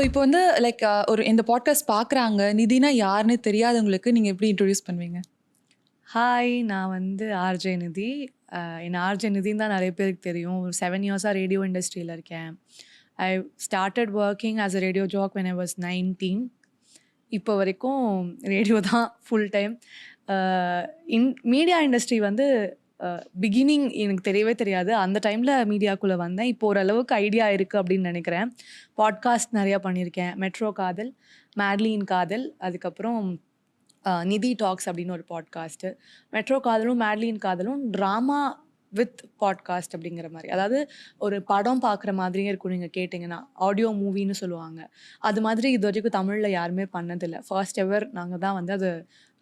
இப்போ வந்து லைக் ஒரு இந்த பாட்காஸ்ட் பார்க்குறாங்க, நிதினா யாருன்னு தெரியாதவங்களுக்கு நீங்க எப்படி இன்ட்ரோடியூஸ் பண்ணுவீங்க? ஹாய், நான் வந்து ஆர்ஜே நிதி. என்ன ஆர்ஜே நிதின்னு தான் நெறைய பேருக்கு தெரியும். ஒரு 7 இயர்ஸா ரேடியோ இண்டஸ்ட்ரியில இருக்கேன். I started working as a radio jock when I was 19. இப்போ வரைக்கும் ரேடியோ தான் full time. A media industry வந்து பிகினிங் எனக்கு தெரியவே தெரியாது. அந்த டைமில் மீடியாக்குள்ள வந்தேன். இப்போ ஓரளவுக்கு ஐடியா இருக்கு அப்படின்னு நெனைக்கிறேன். பாட்காஸ்ட் நெறையா பண்ணியிருக்கேன். மெட்ரோ காதல், மேட்லின் காதல், அதுக்கப்புறம் நிதி டாக்ஸ் அப்படின்னு ஒரு பாட்காஸ்ட்டு. மெட்ரோ காதலும், மேட்லின் காதலும் ட்ராமா வித் பாட்காஸ்ட் அப்படிங்கிற மாரி. அதாவது ஒரு படம் பார்க்குற மாதிரியே இருக்கும் நீங்க கேட்டிங்கன்னா. ஆடியோ மூவின்னு சொல்லுவாங்க. அது மாதிரி இதுவரைக்கும் தமிழ்ல யாருமே பண்ணதில்ல. ஃபர்ஸ்ட் எவர் நாங்க தான் வந்து அது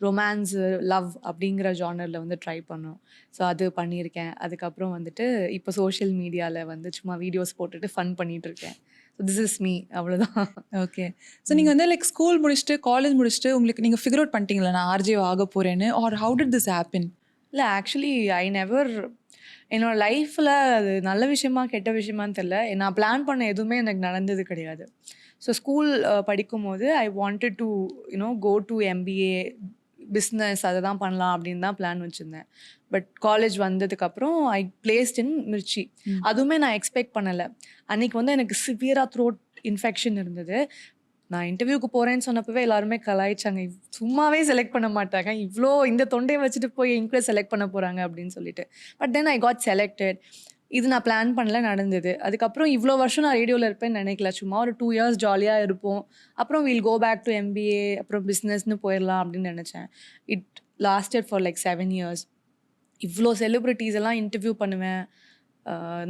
ரொமான்ஸு, லவ் அப்படிங்கிற ஜானர்ல வந்து ட்ரை பண்ணோம். ஸோ அது பண்ணியிருக்கேன். அதுக்கப்புறம் வந்துட்டு இப்போ சோஷியல் மீடியால வந்து சும்மா வீடியோஸ் போட்டுட்டு ஃபன் பண்ணிட்டுருக்கேன். ஸோ திஸ் இஸ் மீ அவ்வளோதான். ஓகே. ஸோ நீங்க வந்து லைக் ஸ்கூல் முடிச்சுட்டு, காலேஜ் முடிச்சுட்டு உங்களுக்கு நீங்க ஃபிகர் அவுட் பண்ணிட்டீங்களா? நான் ஆர்ஜே ஆக போறேன்னு. Ah how did this happen? இல்ல ஆக்சுவலி ஐ நெவர் என்னோட லைஃப்ல அது நல்ல விஷயமா, கெட்ட விஷயமான்னு தெரியல. நான் பிளான் பண்ண எதுவுமே எனக்கு நடந்தது கிடையாது. ஸோ ஸ்கூல் படிக்கும்போது I wanted to go to MBA, business அதை தான் பண்ணலாம் அப்படின்னு தான் பிளான் வச்சிருந்தேன். பட் காலேஜ் வந்ததுக்கப்புறம் ஐ பிளேஸ்ட் இன் மிர்ச்சி. அதுவுமே நான் எக்ஸ்பெக்ட் பண்ணல. அன்னைக்கு வந்து எனக்கு சிவியரா த்ரோட் இன்ஃபெக்ஷன் இருந்தது. நான் இன்டர்வியூக்கு போறேன்னு சொன்னப்பவே எல்லாருமே கலாய்ச்சாங்க. சும்மாவே செலக்ட் பண்ண மாட்டாங்க. இவ்ளோ இந்த தொண்டைய வச்சுட்டு போய் எங்க செலக்ட் பண்ண போறாங்க அப்படின்னு சொல்லிட்டு. But then I got selected. இது நான் பிளான் பண்ணல, நடந்தது. அதுக்கப்புறம் இவ்ளோ வருஷம் நான் ரேடியோல இருப்பேன்னு நினைக்கல. சும்மா ஒரு 2 இயர்ஸ் ஜாலியா இருப்போம். அப்புறம் we'll go back to MBA, அப்புறம் பிசினஸ்ன்னு போயிரலாம் அப்படின்னு நினைச்சேன். It lasted for like 7 years. இவ்ளோ செலிபிரிட்டீஸ் எல்லாம் இன்டர்வியூ பண்ணுவேன்.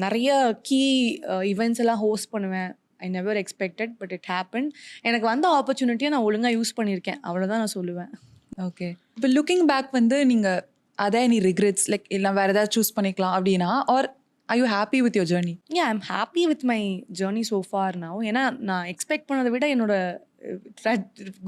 நெறைய கீ ஈவென்ட்ஸ் எல்லாம் ஹோஸ்ட் பண்ணுவேன். I never expected but it happen. எனக்கு வந்த ஆப்பர்ச்சுனிட்டிய நான் ஒழுங்கா யூஸ் பண்ணியிருக்கேன். அவ்வளோதான் நான் சொல்லுவேன். ஓகே. இப்போ லுக்கிங் பேக் வந்து நீங்க அதே எனி ரிக்ரெட்ஸ் லைக் இல்ல வேற ஏதாவது சூஸ் பண்ணிக்கலாம் அப்படின்னா, are are you happy with your journey? I am happy with my journey so far now. ஏன்னா நான் எக்ஸ்பெக்ட் பண்ணத விட என்னோட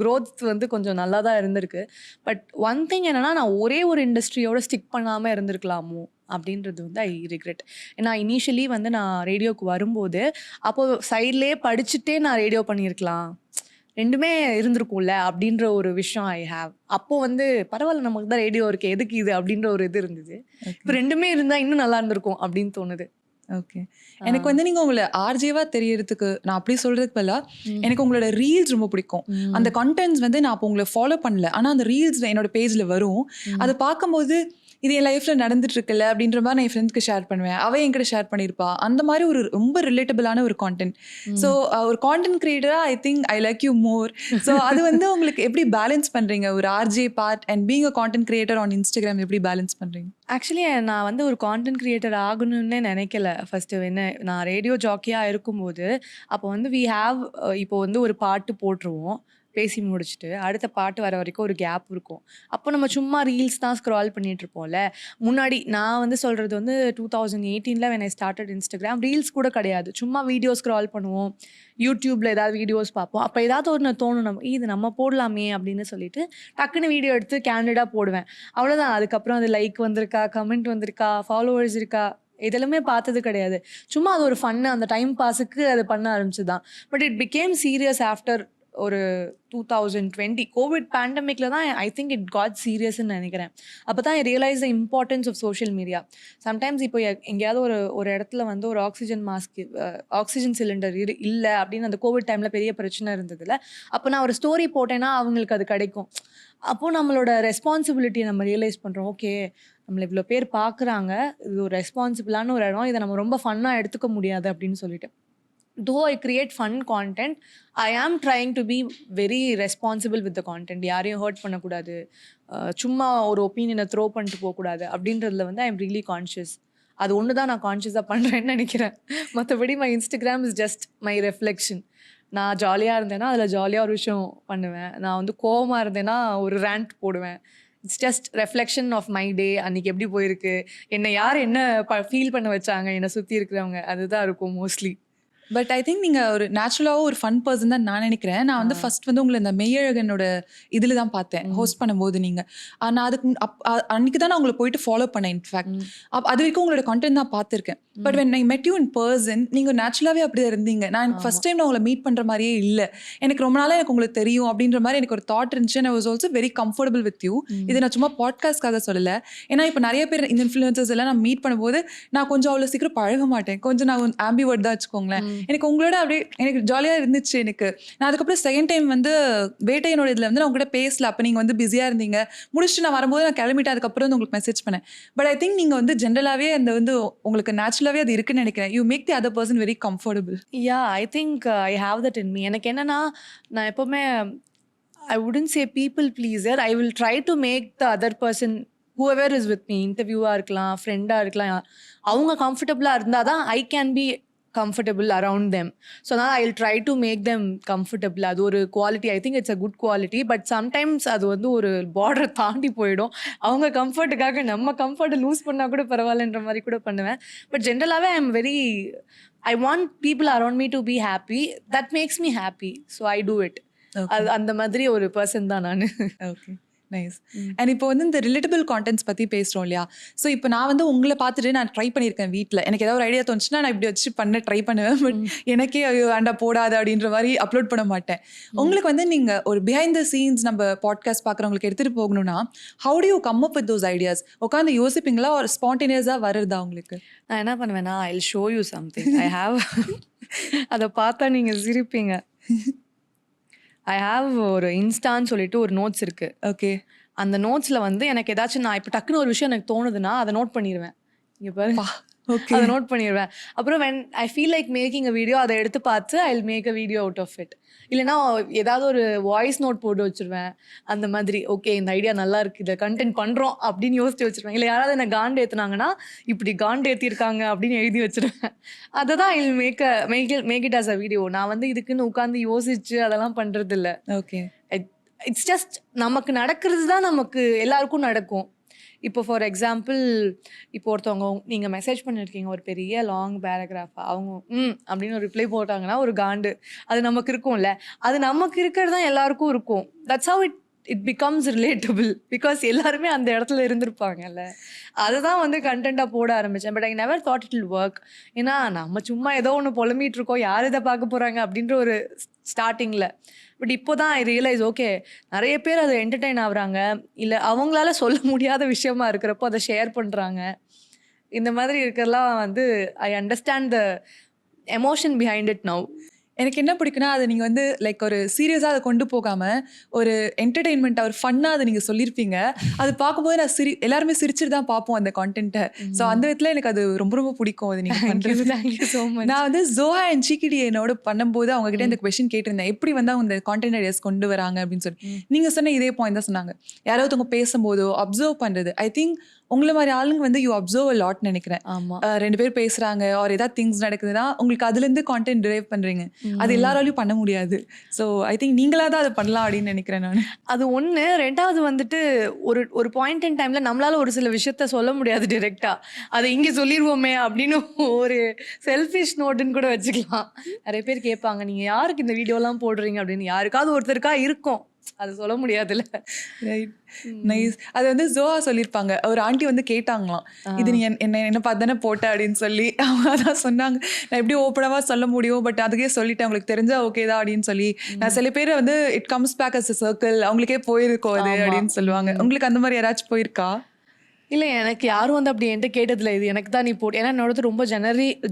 குரோத் வந்து கொஞ்சம் நல்லா தான் இருந்திருக்கு. பட் ஒன் திங் என்னன்னா, நான் ஒரே ஒரு இண்டஸ்ட்ரியோட ஸ்டிக் பண்ணாம இருந்திருக்கலாமோ அப்படின்றது வந்து ஐ ரிக்ரெட். ஏன்னா இனிஷியலி வந்து நான் ரேடியோக்கு வரும்போது, அப்போ சைட்லயே படிச்சுட்டே நான் ரேடியோ பண்ணியிருக்கலாம். 2மே இருந்திருக்கும்ல அப்படின்ற ஒரு விஷயம் ஐ ஹேவ். அப்போ வந்து பரவாயில்ல, நமக்கு தான் ரேடியோ இருக்கே, எதுக்கு இது அப்படின்ற ஒரு இது இருந்தது. இப்போ 2மே இருந்தா இன்னும் நல்லா இருந்திருக்கும் அப்படின்னு தோணுது. ஓகே. எனக்கு வந்து நீங்க உங்கள ஆர்ஜேவா தெரியறதுக்கு நான் அப்படி சொல்றதுக்கு பதிலா, எனக்கு உங்களோட ரீல்ஸ் ரொம்ப பிடிக்கும். அந்த கன்டென்ட்ஸ் வந்து நான் அப்போ உங்கள ஃபாலோ பண்ணல. ஆனா அந்த ரீல்ஸ் என்னோட பேஜ்ல வரும். அத பார்க்கும்போது இது என் லைஃப்ல நடந்துட்டு இருக்குல்ல அப்படின்ற மாதிரி நான் என் ஃப்ரெண்ட்ஸ்க்கு ஷேர் பண்ணுவேன். அவ என்கிட்ட ஷேர் பண்ணியிருப்பா. அந்த மாதிரி ஒரு ரொம்ப ரிலேட்டபிளான ஒரு கான்டென்ட். ஸோ ஒரு கான்டென்ட் கிரியேட்டரா I think I like you more. So அது வந்து உங்களுக்கு எப்படி பேலன்ஸ் பண்றீங்க? ஒரு RJ part and being a content creator on Instagram எப்படி பேலன்ஸ் பண்றீங்க? ஆக்சுவலி நான் வந்து ஒரு கான்டென்ட் கிரியேட்டர் ஆகணும்னே நினைக்கல. ஃபர்ஸ்ட்டு நான் ரேடியோ ஜாக்கியா இருக்கும்போது, அப்போ வந்து வி ஹேவ் இப்போ வந்து ஒரு பாட்டு போட்டுருவோம். பேசி முடிச்சுட்டு, அடுத்த பாட்டு வர வரைக்கும் ஒரு கேப் இருக்கும். அப்போ நம்ம சும்மா ரீல்ஸ் தான் ஸ்க்ரால் பண்ணிட்டுருப்போம்ல. முன்னாடி நான் வந்து சொல்றது வந்து 2018ல when I started Instagram, reels கூட கிடையாது. சும்மா வீடியோ ஸ்க்ரால் பண்ணுவோம். யூடியூப்ல ஏதாவது வீடியோஸ் பார்ப்போம். அப்போ ஏதாவது ஒண்ணு தோணும், இது நம்ம போடலாமே அப்படின்னு சொல்லிட்டு, டக்குன்னு வீடியோ எடுத்து கேண்டிடா போடுவேன். அவ்வளோதான். அதுக்கப்புறம் அது லைக் வந்திருக்கா, கமெண்ட் வந்திருக்கா, ஃபாலோவர்ஸ் இருக்கா, இதெல்லாமே பார்த்தது கிடையாது. சும்மா அது ஒரு ஃபன்னு, அந்த டைம் பாஸுக்கு அது பண்ண ஆரம்பிச்சது தான். But it became serious after ஒரு 2020 கோவிட் பேண்டமிக்ல தான் ஐ திங்க் இட் காட் சீரியஸ்ன்னு நினைக்கிறேன். அப்போ தான் I realise the importance of social media. Sometimes இப்போ எங்கேயாவது ஒரு ஒரு இடத்துல வந்து ஒரு ஆக்சிஜன் மாஸ்க், ஆக்சிஜன் சிலிண்டர் இல்லை அப்படின்னு அந்த கோவிட் டைமில் பெரிய பிரச்சனை இருந்ததுல, அப்போ நான் ஒரு ஸ்டோரி போட்டேன்னா அவங்களுக்கு அது கிடைக்கும். அப்போ நம்மளோட ரெஸ்பான்சிபிலிட்டியை நம்ம ரியலைஸ் பண்ணுறோம். ஓகே, நம்மள இவ்வளோ பேர் பார்க்குறாங்க, இது ஒரு ரெஸ்பான்சிபிளான ஒரு இடம், இதை நம்ம ரொம்ப ஃபன்னாக எடுத்துக்க முடியாது அப்படின்னு சொல்லிட்டு. Though I create fun content, I am trying to be very responsible with the content. யாரையும் ஹர்ட் பண்ணக்கூடாது, சும்மா ஒரு ஒப்பீனியனை த்ரோ பண்ணிட்டு போகக்கூடாது அப்படின்றதுல வந்து ஐ எம் ரியலி கான்ஷியஸ். அது ஒன்று தான் நான் கான்ஷியஸாக பண்ணுறேன்னு நினைக்கிறேன். மற்றபடி my Instagram is just my reflection. நான் ஜாலியாக இருந்தேன்னா அதில் ஜாலியாக ஒரு விஷயம் பண்ணுவேன். நான் வந்து கோவமாக இருந்தேன்னா ஒரு ரேண்ட் போடுவேன். It's just reflection of my day. அன்னைக்கு எப்படி போயிருக்கு, என்னை யார் என்ன ஃபீல் பண்ண வச்சாங்க, என்னை சுற்றி இருக்கிறவங்க, அதுதான் இருக்கும் மோஸ்ட்லி. பட் ஐ திங்க் நீங்க ஒரு நேச்சுரலாவும் ஒரு ஃபன் பர்சன் தான் நான் நினைக்கிறேன். நான் வந்து ஃபர்ஸ்ட் வந்து உங்களை இந்த மெய்யழகனோட இதுல தான் பார்த்தேன் ஹோஸ்ட் பண்ணும்போது நீங்க. நான் அதுக்கு அன்னைக்கு தான் நான் உங்களை போயிட்டு ஃபாலோ பண்ணேன் இன்ஃபேக்ட். அது வரைக்கும் உங்களோட கண்டென்ட் தான் பார்த்துருக்கேன். பட் வென் ஐ மெட் யூ இன் பர்சன் நீங்க நேச்சுரலாவே அப்படிதான் இருந்தீங்க. நான் ஃபர்ஸ்ட் டைம் நான் உங்களை மீட் பண்ற மாதிரியே இல்லை. எனக்கு ரொம்ப நாளா எனக்கு உங்களுக்கு தெரியும் அப்படின்ற மாதிரி எனக்கு ஒரு தாட் இருந்துச்சு. And I was also very comfortable with you. இது நான் சும்மா பாட்காஸ்ட்காக சொல்லல. ஏன்னா இப்போ நிறைய பேர் இந்த இன்ஃப்ளூயன்சர்ஸ் எல்லாம் நான் மீட் பண்ணும்போது நான் கொஞ்சம் அவ்வளோ சீக்கிரம் பழக மாட்டேன். கொஞ்சம் நான் ஆம்பிவர்ட் தான் வச்சுக்கோங்களேன். எனக்கு உங்களோட அப்படியே எனக்கு ஜாலியாக இருந்துச்சு எனக்கு. நான் அதுக்கப்புறம் செகண்ட் டைம் வந்து வேட்டையனோட இதில் வந்து நான் உங்கள்கிட்ட பேசல. அப்போ நீங்கள் வந்து பிஸியாக இருந்தீங்க. முடிச்சுட்டு நான் வரும்போது நான் கிளம்பிட்டு அதுக்கப்புறம் வந்து உங்களுக்கு மெசேஜ் பண்ணேன். பட் ஐ திங்க் நீங்கள் வந்து ஜென்ரலாகவே அந்த வந்து உங்களுக்கு நேச்சுரலாகவே அது இருக்குன்னு நினைக்கிறேன். You make the other person very comfortable. Yeah I think I have that in me. எனக்கு என்னன்னா நான் எப்போவுமே I wouldn't say people pleaser. I will try to make the other person, whoever is with me, interviewer இருக்கலாம், ஃப்ரெண்டாக இருக்கலாம், அவங்க கம்ஃபர்டபுளாக இருந்தால் தான் I can be comfortable around them. So now I'll try to make them comfortable. அது ஒரு quality. I think it's a good quality. But sometimes அது வந்து ஒரு பார்டர் தாண்டி போயிடும். அவங்க கம்ஃபர்ட்டுக்காக நம்ம கம்ஃபர்ட்டை லூஸ் பண்ணால் கூட பரவாயில்லன்ற மாதிரி கூட பண்ணுவேன். பட் ஜென்ரலாகவே I want people around me to be happy. That makes me happy. So I do it. அது அந்த மாதிரி ஒரு பர்சன் தான் நான். Okay, nice. அண்ட் இப்போ வந்து இந்த ரிலேட்டபிள் கான்டென்ட்ஸ் பற்றி பேசுகிறோம் இல்லையா? ஸோ இப்போ நான் வந்து உங்களை பார்த்துட்டு நான் ட்ரை பண்ணியிருக்கேன் வீட்டில். எனக்கு ஏதாவது ஒரு ஐடியா தோணுச்சுன்னா நான் இப்படி வச்சு ட்ரை பண்ணுவேன். பட் எனக்கே ஐயோ வேண்டா போடாது அப்படின்ற மாதிரி அப்லோட் பண்ண மாட்டேன். உங்களுக்கு வந்து நீங்கள் ஒரு பிஹைண்ட் த சீன்ஸ் நம்ம பாட்காஸ்ட் பார்க்குறவங்களுக்கு எடுத்துகிட்டு போகணும்னா how to you come up with those ideas? உட்காந்து யோசிப்பீங்களா ஒரு ஸ்பான்டேனியஸாக வருதா உங்களுக்கு? நான் என்ன பண்ணுவேன்னா I will show you something. I have அதை பார்த்தா நீங்கள் சிரிப்பீங்க. ஐ ஹாவ் ஒரு இன்ஸ்டான்னு சொல்லிட்டு ஒரு நோட்ஸ் இருக்கு. ஓகே. அந்த நோட்ஸில் வந்து எனக்கு ஏதாச்சும் நான் இப்போ டக்குன்னு ஒரு விஷயம் எனக்கு தோணுதுன்னா அதை நோட் பண்ணிடுவேன். இங்கே பாரு, அதை நோட் பண்ணிடுவேன். அப்புறம் when I feel like making a video அதை எடுத்து பார்த்து I will make a video out of it. இல்லைனா ஏதாவது ஒரு வாய்ஸ் நோட் போட்டு வச்சுருவேன். அந்த மாதிரி ஓகே இந்த ஐடியா நல்லா இருக்குது, இதை கண்டென்ட் பண்ணுறோம் அப்படின்னு யோசிச்சு வச்சுருவேன். இல்லை யாராவது என்ன காண்டு ஏற்றுனாங்கன்னா இப்படி காண்டு ஏற்றிருக்காங்க அப்படின்னு எழுதி வச்சுருவேன். அதை தான் I will make it as a video. நான் வந்து இதுக்குன்னு உட்காந்து யோசிச்சு அதெல்லாம் பண்ணுறது இல்லை. ஓகே. இட்ஸ் ஜஸ்ட் நமக்கு நடக்கிறது தான் நமக்கு எல்லாருக்கும் நடக்கும். இப்போ ஃபார் எக்ஸாம்பிள் இப்போ ஒருத்தவங்க நீங்கள் மெசேஜ் பண்ணியிருக்கீங்க ஒரு பெரிய லாங் பேராகிராஃபாக, அவங்க அப்படின்னு ஒரு ரிப்ளை போட்டாங்கன்னா ஒரு காண்டு அது நமக்கு இருக்கும்ல. அது நமக்கு இருக்கிறது தான் எல்லாருக்கும் இருக்கும். That's how it becomes relatable. Because எல்லாருமே அந்த இடத்துல இருந்திருப்பாங்கல்ல. அதுதான் வந்து கண்டென்ட்டாக போட ஆரம்பித்தேன். But I never thought it will work. ஏன்னா நம்ம சும்மா ஏதோ ஒன்று புலம்பிகிட்டு இருக்கோம், யார் இதை பார்க்க போகிறாங்க அப்படின்ற ஒரு ஸ்டார்டிங்கில். பட் இப்போ தான் ஐ ரியலைஸ் ஓகே நிறைய பேர் அதை என்டர்டெயின் ஆகுறாங்க, இல்லை அவங்களால சொல்ல முடியாத விஷயமா இருக்கிறப்போ அதை ஷேர் பண்ணுறாங்க. இந்த மாதிரி இருக்கிறதெல்லாம் வந்து I understand the emotion behind it now. எனக்கு என்ன பிடிக்குன்னா அதை நீங்கள் வந்து லைக் ஒரு சீரியஸாக அதை கொண்டு போகாமல் ஒரு என்டர்டெயின்மெண்ட்டாக ஒரு ஃபன்னாக அதை நீங்கள் சொல்லியிருப்பீங்க. அது பார்க்கும்போது நான் எல்லாருமே சிரிச்சுட்டு தான் பார்ப்போம் அந்த கான்டென்ட்டை. ஸோ அந்த விதத்தில் எனக்கு அது ரொம்ப ரொம்ப பிடிக்கும். அது நீங்கள் பண்ணுறது. Thank you so much. நான் வந்து ஜோஹா அண்ட் சீக்கிடி என்னோட பண்ணும்போது அவங்ககிட்ட இந்த கொஸ்டின் கேட்டிருந்தேன், எப்படி வந்து அவங்க இந்த கான்டென்ட் ஐடியாஸ் கொண்டு வராங்க அப்படின்னு சொல்லி. நீங்கள் சொன்ன இதே பாயிண்ட் தான் சொன்னாங்க. யாராவது அவங்க பேசும்போதோ அப்சர்வ் பண்ணுறது. ஐ திங்க் உங்களை மாதிரி ஆளுங்க வந்து யூ அப்சர்வ் அ லாட் நினைக்கிறேன். ஆமாம். 2 பேர் பேசுகிறாங்க ஒரு ஏதாவது திங்ஸ் நடக்குதுன்னா உங்களுக்கு அதுலேருந்து கான்டென்ட் டிரைவ் பண்ணுறீங்க. அது எல்லாராலையும் பண்ண முடியாது. ஸோ ஐ திங்க் நீங்களாக தான் அதை பண்ணலாம் அப்படின்னு நினைக்கிறேன் நான். அது ஒன்று. ரெண்டாவது வந்துட்டு ஒரு பாயிண்ட் இன் டைமில் நம்மளால ஒரு சில விஷயத்த சொல்ல முடியாது டிரெக்டாக. அதை இங்கே சொல்லிடுவோமே அப்படின்னு ஒரு செல்ஃபிஷ் நோட்டுன்னு கூட வச்சுக்கலாம். நிறைய பேர் கேட்பாங்க நீங்கள் யாருக்கு இந்த வீடியோலாம் போடுறீங்க அப்படின்னு. யாருக்காவது ஒருத்தருக்கா இருக்கும், அது சொல்ல முடியாதுல்ல. Right, nice. அது வந்து ஜோஹா சொல்லியிருப்பாங்க. ஒரு ஆண்டி வந்து கேட்டாங்களாம், இது நீ என்ன பார்த்து தானே போட்ட அப்படின்னு சொல்லி. அவங்க அதான் சொன்னாங்க, நான் எப்படி ஓப்பனாக சொல்ல முடியும், பட் அதுக்கே சொல்லிட்டேன், உங்களுக்கு தெரிஞ்சா ஓகே தான் அப்படின்னு சொல்லி. நான் சில பேர் வந்து it comes back as a circle, அவங்களுக்கே போயிருக்கோம் அது அப்படின்னு சொல்லுவாங்க. உங்களுக்கு அந்த மாதிரி யாராச்சும் போயிருக்கா? இல்லை எனக்கு யாரும் வந்து அப்படி என்கிட்ட கேட்டதில்லை, இது எனக்கு தான் நீ போட்டு. ஏன்னா என்னோடது ரொம்ப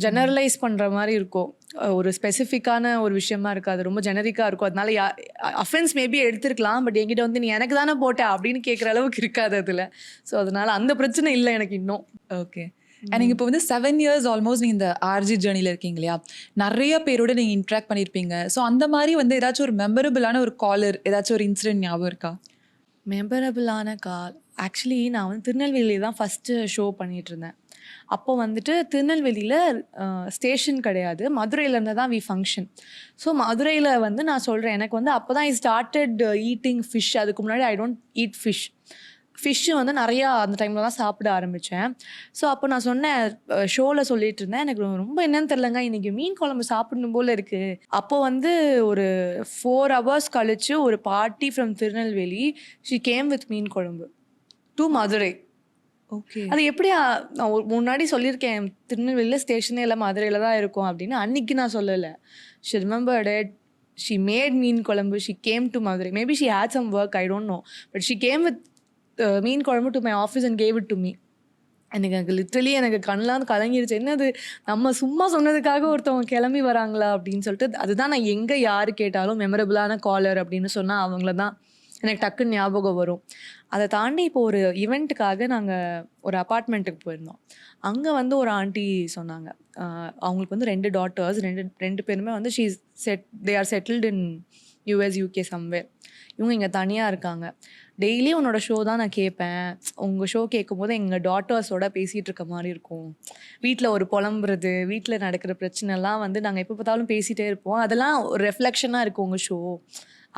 ஜெனரலைஸ் பண்ணுற மாதிரி இருக்கும். ஒரு ஸ்பெசிஃபிக்கான ஒரு விஷயமா இருக்காது, ரொம்ப ஜெனரிக்காக இருக்கும். அதனால அஃபென்ஸ் மேபி எடுத்துருக்கலாம். பட் என்கிட்ட வந்து நீ எனக்கு தானே போட்ட அப்படின்னு கேட்குற அளவுக்கு இருக்காது அதில். ஸோ அதனால அந்த பிரச்சனை இல்லை எனக்கு இன்னும். ஓகே. நீங்கள் இப்போ வந்து 7 years ஆல்மோஸ்ட் நீங்கள் இந்த ஆர்ஜி ஜேர்னியில் இருக்கீங்க இல்லையா? நிறைய பேரோட நீங்கள் இன்ட்ராக்ட் பண்ணியிருப்பீங்க. ஸோ அந்த மாதிரி வந்து ஏதாச்சும் ஒரு மெமரபிளான ஒரு காலர், ஏதாச்சும் ஒரு இன்சிடென்ட் ஞாபகம் இருக்கா? மெமரபிளான கால் ஆக்சுவலி நான் வந்து திருநெல்வேலியில் தான் ஃபஸ்ட்டு ஷோ பண்ணிகிட்ருந்தேன். அப்போ வந்துட்டு திருநெல்வேலியில் ஸ்டேஷன் கிடையாது, மதுரையிலேருந்து தான் ஃபங்க்ஷன். ஸோ மதுரையில் வந்து நான் சொல்கிறேன், எனக்கு வந்து அப்போ தான் ஐ ஸ்டார்டட் ஈட்டிங் ஃபிஷ். அதுக்கு முன்னாடி I don't eat fish. Fish வந்து நிறையா அந்த டைமில் தான் சாப்பிட ஆரம்பித்தேன். ஸோ அப்போ நான் சொன்னேன், ஷோவில் சொல்லிட்டு இருந்தேன், எனக்கு ரொம்ப என்னன்னு தெரிலங்க, இன்றைக்கி மீன் குழம்பு சாப்பிடணும் போல் இருக்குது. அப்போ வந்து ஒரு 4 hours கழிச்சு ஒரு party from Tirunelveli, she came with மீன் குழம்பு டு மதுரை. ஓகே. அது எப்படி நான் முன்னாடி சொல்லியிருக்கேன், திருநெல்வேலியில் ஸ்டேஷனே இல்லை மதுரையில் தான் இருக்கும் அப்படின்னு. அன்னைக்கு நான் சொல்லலை. She remembered it. She made மீன் குழம்பு. She came to Madurai. Maybe she had some work, I don't know. But she came with மீன் குழம்பு to my office and gave it to me. எனக்கு லிட்ரலி எனக்கு கண்ணெலாம் கலங்கிருச்சு. என்னது, நம்ம சும்மா சொன்னதுக்காக ஒருத்தவங்க கிளம்பி வராங்களா அப்படின்னு சொல்லிட்டு. அதுதான் நான் எங்கே யார் கேட்டாலும் மெமரபிளான காலர் அப்படின்னு சொன்னால் அவங்கள தான் எனக்கு டக்குன்னு ஞாபகம் வரும். அதை தாண்டி இப்போ ஒரு ஈவெண்ட்டுக்காக நாங்கள் ஒரு அப்பார்ட்மெண்ட்டுக்கு போயிருந்தோம். அங்கே வந்து ஒரு ஆண்டி சொன்னாங்க, அவங்களுக்கு வந்து 2 daughters, ரெண்டு பேருமே வந்து they are settled in US, UK somewhere. இவங்க இங்கே தனியாக இருக்காங்க. டெய்லி உன்னோட ஷோ தான் நான் கேட்பேன். உங்கள் ஷோ கேட்கும்போது எங்கள் டாட்டர்ஸோட பேசிகிட்டு இருக்க மாதிரி இருக்கும். வீட்டில் ஒரு புலம்புறது, வீட்டில் நடக்கிற பிரச்சனைலாம் வந்து நாங்கள் எப்போ பார்த்தாலும் பேசிகிட்டே இருப்போம். அதெல்லாம் ஒரு ரெஃப்ளெக்ஷனாக இருக்கும் உங்கள் ஷோ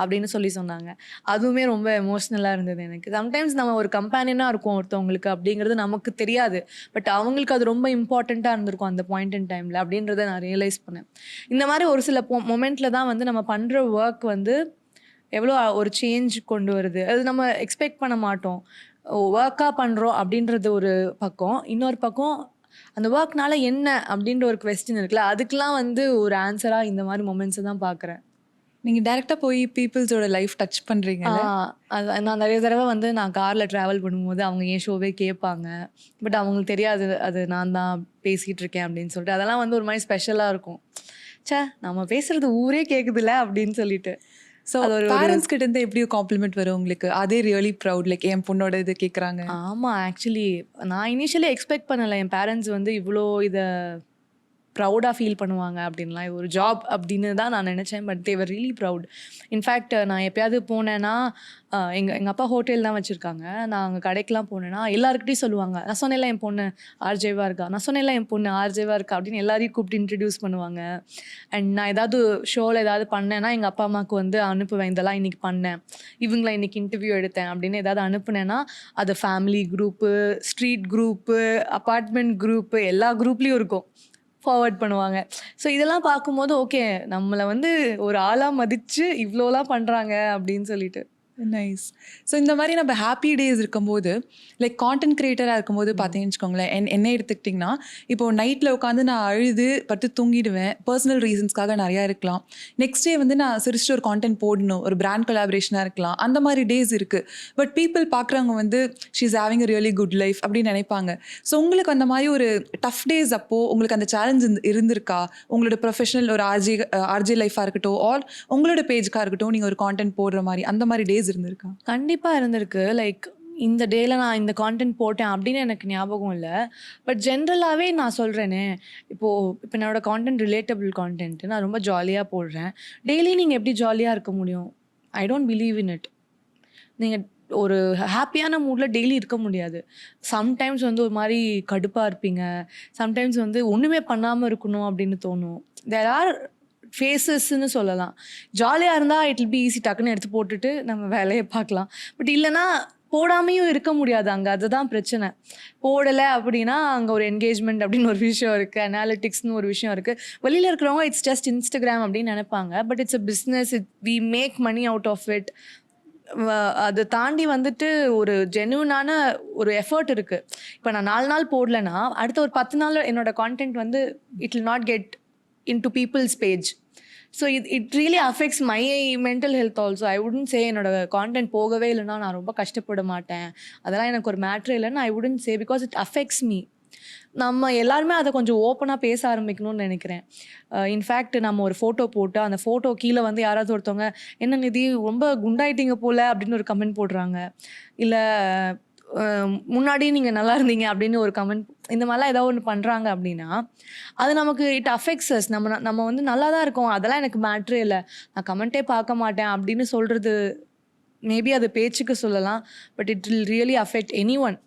அப்படின்னு சொன்னாங்க. அதுவுமே ரொம்ப எமோஷ்னலாக இருந்தது எனக்கு. சம்டைம்ஸ் நம்ம ஒரு கம்பேனியனாக இருக்கும் ஒருத்தவங்களுக்கு அப்படிங்கிறது நமக்கு தெரியாது. பட் அவங்களுக்கு அது ரொம்ப இம்பார்ட்டண்ட்டாக இருந்திருக்கும் அந்த பாயிண்ட் இன் டைமில் அப்படின்றத நான் ரியலைஸ் பண்ணேன். இந்த மாதிரி ஒரு சில மொமெண்ட்டில் தான் வந்து நம்ம பண்ணுற ஒர்க் வந்து எவ்வளோ ஒரு சேஞ்ச் கொண்டு வருது. அது நம்ம எக்ஸ்பெக்ட் பண்ண மாட்டோம். ஒர்க்காக பண்ணுறோம் அப்படின்றது ஒரு பக்கம். இன்னொரு பக்கம் அந்த ஒர்க்னால என்ன அப்படின்ற ஒரு கொஸ்டின் இருக்குல்ல, அதுக்கெலாம் வந்து ஒரு ஆன்சராக இந்த மாதிரி மொமெண்ட்ஸை தான் பார்க்குறேன். நீங்கள் டேரெக்டாக போய் பீப்புள்ஸோட லைஃப் டச் பண்ணுறீங்க. அது நான் நிறைய தடவை வந்து நான் காரில் ட்ராவல் பண்ணும்போது அவங்க என் ஷோவே கேட்பாங்க. பட் அவங்களுக்கு தெரியாது அது நான் தான் பேசிகிட்டு இருக்கேன் அப்படின்னு சொல்லிட்டு. அதெல்லாம் வந்து ஒரு மாதிரி ஸ்பெஷலாக இருக்கும். சே, நம்ம பேசுகிறது ஊரே கேட்குதுல்ல அப்படின்னு சொல்லிட்டு. ஸோ பேரண்ட்ஸ் கிட்ட இருந்து எப்படி காம்ப்ளிமெண்ட் வரும் உங்களுக்கு? அதே ரியலி ப்ரவுட், லைக் என் பொண்ணோட இது கேட்குறாங்க. ஆமாம், ஆக்சுவலி நான் இனிஷியலி எக்ஸ்பெக்ட் பண்ணலை என் பேரண்ட்ஸ் வந்து இவ்வளோ இதை ப்ரௌடாக ஃபீல் பண்ணுவாங்க அப்படின்லாம். ஒரு ஜாப் அப்படின்னு தான் நான் நினச்சேன். But they were really proud. In fact நான் எப்போயாவது போனேன்னா, எங்கள் அப்பா ஹோட்டல் தான் வச்சுருக்காங்க. நான் அங்கே கடைக்கெலாம் போனேன்னா எல்லாருக்கிட்டையும் சொல்லுவாங்க, நான் சொன்னேன்ல என் பொண்ணு ஆர்ஜேவாக இருக்கா, நான் சொன்னேன்ல என் பொண்ணு ஆர்ஜேவாக இருக்கா அப்படின்னு எல்லாரையும் கூப்பிட்டு இன்ட்ரடியூஸ் பண்ணுவாங்க. அண்ட் நான் ஏதாவது ஷோவில் ஏதாவது பண்ணேன்னா எங்கள் அப்பா அம்மாவுக்கு வந்து அனுப்புவேன், இதெல்லாம் இன்றைக்கி பண்ணேன், இவங்கள இன்றைக்கி இன்டர்வியூ எடுத்தேன் அப்படின்னு ஏதாவது அனுப்புனேன்னா அது family group, street group, apartment group, எல்லா குரூப்லேயும் இருக்கும், ஃபார்வர்ட் பண்ணுவாங்க. ஸோ இதெல்லாம் பார்க்கும்போது ஓகே, நம்மளை வந்து ஒரு ஆளாக மதித்து இவ்வளோலாம் பண்ணுறாங்க அப்படின்னு சொல்லிட்டு. நைஸ். ஸோ இந்த மாதிரி நம்ம ஹாப்பி டேஸ் இருக்கும்போது, லைக் கான்டென்ட் கிரியேட்டராக இருக்கும்போது பார்த்தீங்கன்னு வச்சுக்கோங்களேன், என்ன எடுத்துக்கிட்டிங்கன்னா, இப்போ நைட்டில் உட்காந்து நான் அழுது பட்டு தூங்கிடுவேன். பர்சனல் ரீசன்ஸ்க்காக நிறையா இருக்கலாம். நெக்ஸ்ட் டே வந்து நான் சிரிச்சிட்டு ஒரு கான்டென்ட் போடணும், ஒரு பிராண்ட் கொலாபரேஷனாக இருக்கலாம். அந்த மாதிரி டேஸ் இருக்குது. பட் பீப்புள் பார்க்குறவங்க வந்து she is having a really good life அப்படின்னு நினைப்பாங்க. ஸோ உங்களுக்கு அந்த மாதிரி ஒரு டஃப் டேஸ் அப்போது உங்களுக்கு அந்த சேலஞ்ச் இருந்திருக்கா? உங்களோட ப்ரொஃபஷனல் ஒரு ஆர்ஜே லைஃபாக இருக்கட்டும், ஆர் உங்களோட பேஜுக்காக இருக்கட்டும், நீங்கள் ஒரு கான்டென்ட் போடுற மாதிரி அந்த மாதிரி டேஸ் இருந்திருக்கா? கண்டிப்பா இருந்திருக்கு. லைக் இந்த டேல நான் இந்த கான்டென்ட் போட்டேன் அப்படின்னு எனக்கு ஞாபகம் இல்லை. பட் ஜென்ரலாகவே நான் சொல்கிறேனே, இப்போ என்னோட கான்டென்ட் ரிலேட்டபிள் கான்டென்ட் நான் ரொம்ப ஜாலியாக போடுறேன். டெய்லி நீங்கள் எப்படி ஜாலியாக இருக்க முடியும்? I don't believe in it. நீங்கள் ஒரு ஹாப்பியான மூடில் டெய்லி இருக்க முடியாது. சம்டைம்ஸ் வந்து ஒரு மாதிரி கடுப்பாக இருப்பீங்க. சம்டைம்ஸ் வந்து ஒன்றுமே பண்ணாமல் இருக்கணும் அப்படின்னு தோணும். தேர் ஆர் ஃபேஸஸ்ன்னு சொல்லலாம். ஜாலியாக இருந்தால் இட் வில் பி ஈஸி, டக்குன்னு எடுத்து போட்டுட்டு நம்ம வேலையை பார்க்கலாம். பட் இல்லைனா போடாமையும் இருக்க முடியாது அங்கே. அதுதான் பிரச்சனை. போடலை அப்படின்னா அங்கே ஒரு என்கேஜ்மெண்ட் அப்படின்னு ஒரு விஷயம் இருக்குது, அனாலிட்டிக்ஸ்னு ஒரு விஷயம் இருக்குது. வெளியில் இருக்கிறவங்க இட்ஸ் ஜஸ்ட் இன்ஸ்டாகிராம் அப்படின்னு நினைப்பாங்க. But it's a business, we make money out of it. அதை தாண்டி வந்துட்டு ஒரு ஜென்யூனான ஒரு எஃபர்ட் இருக்குது. இப்போ நான் 4 நாள் போடலைன்னா அடுத்த ஒரு 10 நாள் என்னோட கான்டென்ட் வந்து it will not get into people's page. So it really affects my mental health also. I wouldn't say என்னோட கான்டென்ட் போகவே இல்லைன்னா நான் ரொம்ப கஷ்டப்பட மாட்டேன், அதெல்லாம் எனக்கு ஒரு மேட்ரு இல்லைன்னு I wouldn't say, because it affects me. நம்ம எல்லாருமே அதை கொஞ்சம் ஓப்பனாக பேச ஆரம்பிக்கணும்னு நினைக்கிறேன். இன்ஃபேக்ட் நம்ம ஒரு ஃபோட்டோ போட்டு அந்த ஃபோட்டோ கீழே வந்து யாராவது ஒருத்தவங்க என்ன நிதி ரொம்ப குண்டாயிட்டீங்க போல் அப்படின்னு ஒரு கமெண்ட் போடுறாங்க, இல்லை முன்னாடி நீங்கள் நல்லா இருந்தீங்க அப்படின்னு ஒரு கமெண்ட், இந்த மாதிரிலாம் ஏதாவது ஒன்று பண்ணுறாங்க அப்படின்னா அது நமக்கு இட் அஃபெக்ட்ஸ் அஸ். நம்ம வந்து நல்லா தான் இருக்கோம், அதெல்லாம் எனக்கு மேட்ரே இல்லை, நான் கமெண்ட்டே பார்க்க மாட்டேன் அப்படின்னு சொல்கிறது மேபி அது பேச்சுக்கு சொல்லலாம். But it will really affect any one.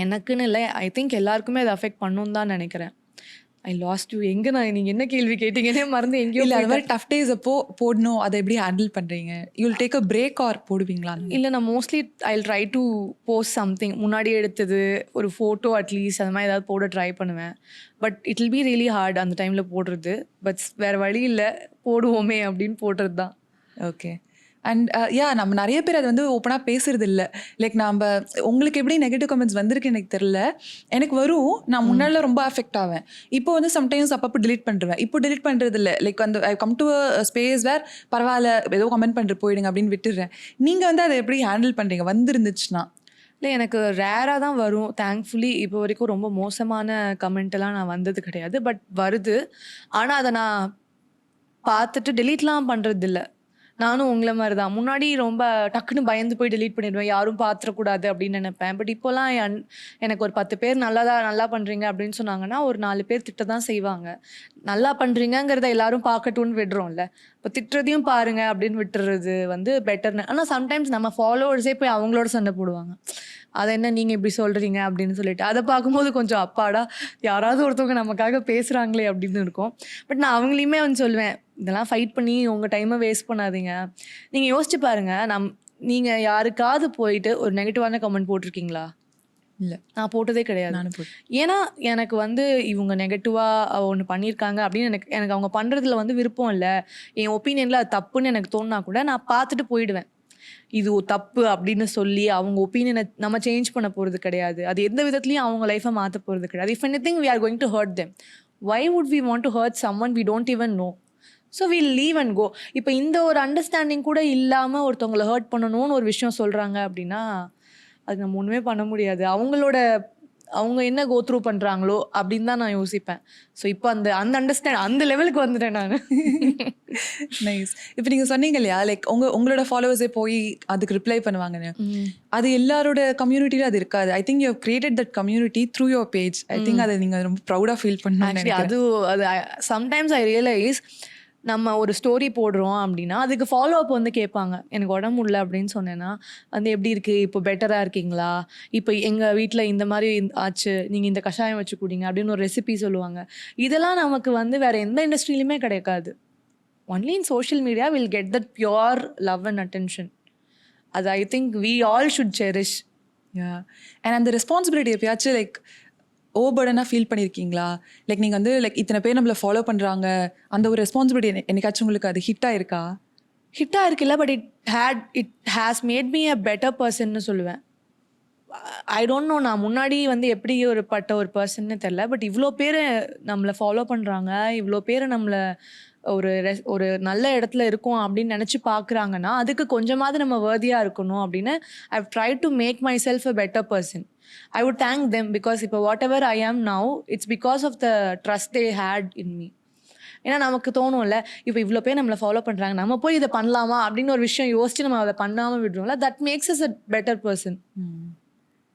எனக்குன்னு இல்லை, ஐ திங்க் எல்லாருக்குமே அதை அஃபெக்ட் பண்ணணுன்னு தான் நினைக்கிறேன். ஐ லாஸ்ட் யூ. எங்க நீங்க என்ன கேள்வி கேட்டீங்கன்னே மறந்து எங்கேயோ இல்ல அது போயிட்டேன். மாதிரி டஃப் டேஸ் அப்போ போடணும், அதை எப்படி ஹேண்டில் பண்றீங்க? You will take a break R போடுவீங்களா? இல்ல நான் mostly I will try to post something. முன்னாடி எடுத்தது ஒரு ஃபோட்டோ அட்லீஸ்ட் அந்த மாதிரி ஏதாவது போட ட்ரை பண்ணுவேன். But it will be really heart அந்த டைமில் போடுறது. பட் வேற வழி இல்லை, போடுவோமே அப்படின்னு போடுறது தான். ஓகே. அண்ட் நம்ம நிறைய பேர் அது வந்து ஓப்பனாக பேசுறது இல்லை. லைக் நம்ம உங்களுக்கு எப்படி நெகட்டிவ் கமெண்ட்ஸ் வந்திருக்கு எனக்கு தெரில. எனக்கு வரும், நான் முன்னாடி ரொம்ப அஃபெக்ட் ஆவேன். இப்போ வந்து சம்டைம்ஸ் அப்பப்போ டிலீட் பண்ணுறேன். இப்போ டிலீட் பண்ணுறது இல்லை. லைக் வந்து I come to a space where பரவாயில்ல ஏதோ கமெண்ட் பண்ணிட்டு போயிடுங்க அப்படின்னு விட்டுடுறேன். நீங்கள் வந்து அதை எப்படி ஹேண்டில் பண்ணுறீங்க வந்துருந்துச்சுன்னா? இல்லை எனக்கு ரேராக தான் வரும். தேங்க்ஃபுல்லி இப்போ வரைக்கும் ரொம்ப மோசமான கமெண்ட் எல்லாம் நான் வந்தது கிடையாது. பட் வருது. ஆனால் அதை நான் பார்த்துட்டு டெலீட்லாம் பண்ணுறது இல்லை. நானும் உங்களை மாதிரி தான். முன்னாடி ரொம்ப டக்குன்னு பயந்து போய் டெலீட் பண்ணிடுவேன், யாரும் பார்த்துடக்கூடாது அப்படின்னு நினைப்பேன். பட் இப்போலாம் எனக்கு ஒரு 10 பேர் நல்லா பண்ணுறீங்க அப்படின்னு சொன்னாங்கன்னா ஒரு 4 பேர் திட்ட தான் செய்வாங்க. நல்லா பண்ணுறீங்கிறத எல்லாரும் பார்க்கட்டும்னு விடுறோம்ல. இப்போ திட்டுறதையும் பாருங்க அப்படின்னு விட்டுறது வந்து பெட்டர்னு. ஆனால் சம்டைம்ஸ் நம்ம ஃபாலோவர்ஸே போய் அவங்களோட சண்டை போடுவாங்க. அதை என்ன நீங்கள் இப்படி சொல்கிறீங்க அப்படின்னு சொல்லிட்டு அதை பார்க்கும்போது கொஞ்சம் அப்பாடா யாராவது ஒருத்தவங்க நமக்காக பேசுகிறாங்களே அப்படின்னு இருக்கும். பட் நான் அவங்களையுமே வந்து சொல்லுவேன், இதெல்லாம் ஃபைட் பண்ணி உங்கள் டைமை வேஸ்ட் பண்ணாதீங்க. நீங்கள் யோசிச்சு பாருங்கள், நீங்கள் யாருக்காவது போயிட்டு ஒரு நெகட்டிவான கமெண்ட் போட்டிருக்கீங்களா? இல்லை, நான் போட்டதே கிடையாது. நானும் போட்டேன். ஏன்னா எனக்கு வந்து இவங்க நெகட்டிவாக ஒன்று பண்ணியிருக்காங்க அப்படின்னு எனக்கு அவங்க பண்ணுறதுல வந்து விருப்பம் இல்லை. என் ஒப்பீனியனில் அது தப்புன்னு எனக்கு தோணுனா கூட நான் பார்த்துட்டு போயிடுவேன். இது தப்பு அப்படின்னு சொல்லி அவங்க ஒப்பீனியனை நம்ம சேஞ்ச் பண்ண போகிறது கிடையாது. அது எந்த விதத்துலையும் அவங்க லைஃப்பை மாற்ற போகிறது கிடையாது. If anything we are going to hurt them. Why would we want to hurt someone we don't even know? So we'll leave and go. இப்போ இந்த ஒரு அண்டர்ஸ்டாண்டிங் கூட இல்லாமல் ஒருத்தவங்களை ஹர்ட் பண்ணணும்னு ஒரு விஷயம் சொல்கிறாங்க அப்படின்னா அது நம்ம ஒன்றுமே பண்ண முடியாது. அவங்க என்ன கோ த்ரூ பண்ணுறாங்களோ அப்படின்னு தான் நான் யோசிப்பேன். ஸோ இப்போ அந்த லெவலுக்கு வந்துட்டேன் நான். நைஸ். இப்போ நீங்கள் சொன்னீங்க இல்லையா, லைக் உங்களோட ஃபாலோவர்ஸே போய் அதுக்கு ரிப்ளை பண்ணுவாங்கன்னு. அது எல்லாரோட கம்யூனிட்டியில அது இருக்காது. I think you have created that community through your page. I think அதை நீங்கள் ரொம்ப ப்ரௌடாக ஃபீல் பண்ணணும். அது சம்டைம்ஸ் ஐ ரியலைஸ் நம்ம ஒரு ஸ்டோரி போடுறோம் அப்படின்னா அதுக்கு ஃபாலோ அப் வந்து கேட்பாங்க. எனக்கு உடம்பு முடியல அப்படின்னு சொன்னேன்னா வந்து எப்படி இருக்குது, இப்போ பெட்டராக இருக்கீங்களா, இப்போ எங்கள் வீட்டில் இந்த மாதிரி ஆச்சு, நீங்கள் இந்த கஷாயம் வச்சு குடிங்க அப்படின்னு ஒரு ரெசிபி சொல்லுவாங்க. இதெல்லாம் நமக்கு வந்து வேறு எந்த இண்டஸ்ட்ரியிலுமே கிடைக்காது. Only in social media will get that pure love and attention. அது I think we all should cherish. And அந்த ரெஸ்பான்சிபிலிட்டி எப்பயாச்சும் லைக் ஓவர்பர்டனாக ஃபீல் பண்ணியிருக்கீங்களா? லைக் நீங்கள் வந்து லைக் இத்தனை பேர் நம்மளை ஃபாலோ பண்ணுறாங்க, அந்த ஒரு ரெஸ்பான்சிபிலிட்டி என்னைக்காச்சும் உங்களுக்கு அது ஹிட்டாக இருக்கா? ஹிட்டாக இருக்குல்ல, but it has made me a better பர்சன்னு சொல்லுவேன். ஐ டோன்ட் நோ, நான் முன்னாடி வந்து எப்படி ஒரு பர்சன்னு தெரில. பட் இவ்வளோ பேர் நம்மளை ஃபாலோ பண்ணுறாங்க, இவ்வளோ பேர் நம்மளை ஒரு நல்ல இடத்துல இருக்கோம் அப்படின்னு நினச்சி பார்க்குறாங்கன்னா அதுக்கு கொஞ்சமாவது நம்ம வர்தியாக இருக்கணும் அப்படின்னு I try to make my self a better person. I would thank them because இப்போ whatever I am now, it's because of the trust they had in me. ஏன்னா நமக்கு தோணும்ல, இப்போ இவ்வளோ பேர் நம்மளை ஃபாலோ பண்ணுறாங்க, நம்ம போய் இதை பண்ணலாமா அப்படின்னு ஒரு விஷயம் யோசிச்சு நம்ம அதை பண்ணாமல் விடுறோம்ல, that makes us a better person.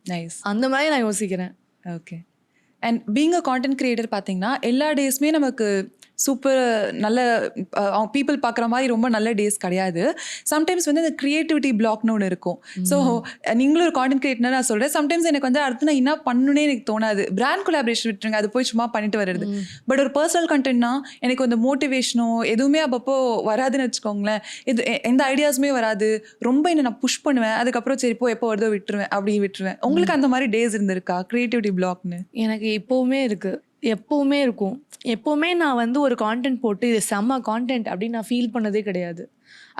Nice. அந்த மாதிரி நான் யோசிக்கிறேன். Okay. And being a content creator பார்த்தீங்கன்னா எல்லா டேஸுமே நமக்கு சூப்பர் நல்ல பீப்புள் பார்க்குற மாதிரி ரொம்ப நல்ல டேஸ் கிடையாது. சம்டைம்ஸ் வந்து அந்த க்ரியேட்டிவிட்டி பிளாக்னு ஒன்று இருக்கும். ஸோ நீங்களும் ஒரு கான்டென்ட் கிரியேட்டர் நான் சொல்கிறேன். சம்டைம்ஸ் எனக்கு வந்து அடுத்து நான் என்ன பண்ணணுன்னே எனக்கு தோணாது. பிராண்ட் கொலாபரேஷன் விட்டுருங்க, அது போய் சும்மா பண்ணிட்டு வருது. பட் ஒரு பர்சனல் கண்டென்ட்னா எனக்கு அந்த மோட்டிவேஷனோ எதுவுமே அப்பப்போ வராதுன்னு வச்சுக்கோங்களேன். எந்த ஐடியாஸுமே வராது. ரொம்ப என்ன நான் புஷ் பண்ணுவேன், அதுக்கப்புறம் சரி எப்போ வருதோ விட்டுருவேன், அப்படி விட்டுருவேன். உங்களுக்கு அந்த மாதிரி டேஸ் இருந்திருக்கா க்ரியேட்டிவிட்டி பிளாக்னு? எனக்கு எப்போவுமே இருக்குது, எப்போவுமே இருக்கும். எப்போவுமே நான் வந்து ஒரு கான்டென்ட் போட்டு இது செம்ம கான்டென்ட் அப்படின்னு நான் ஃபீல் பண்ணதே கிடையாது.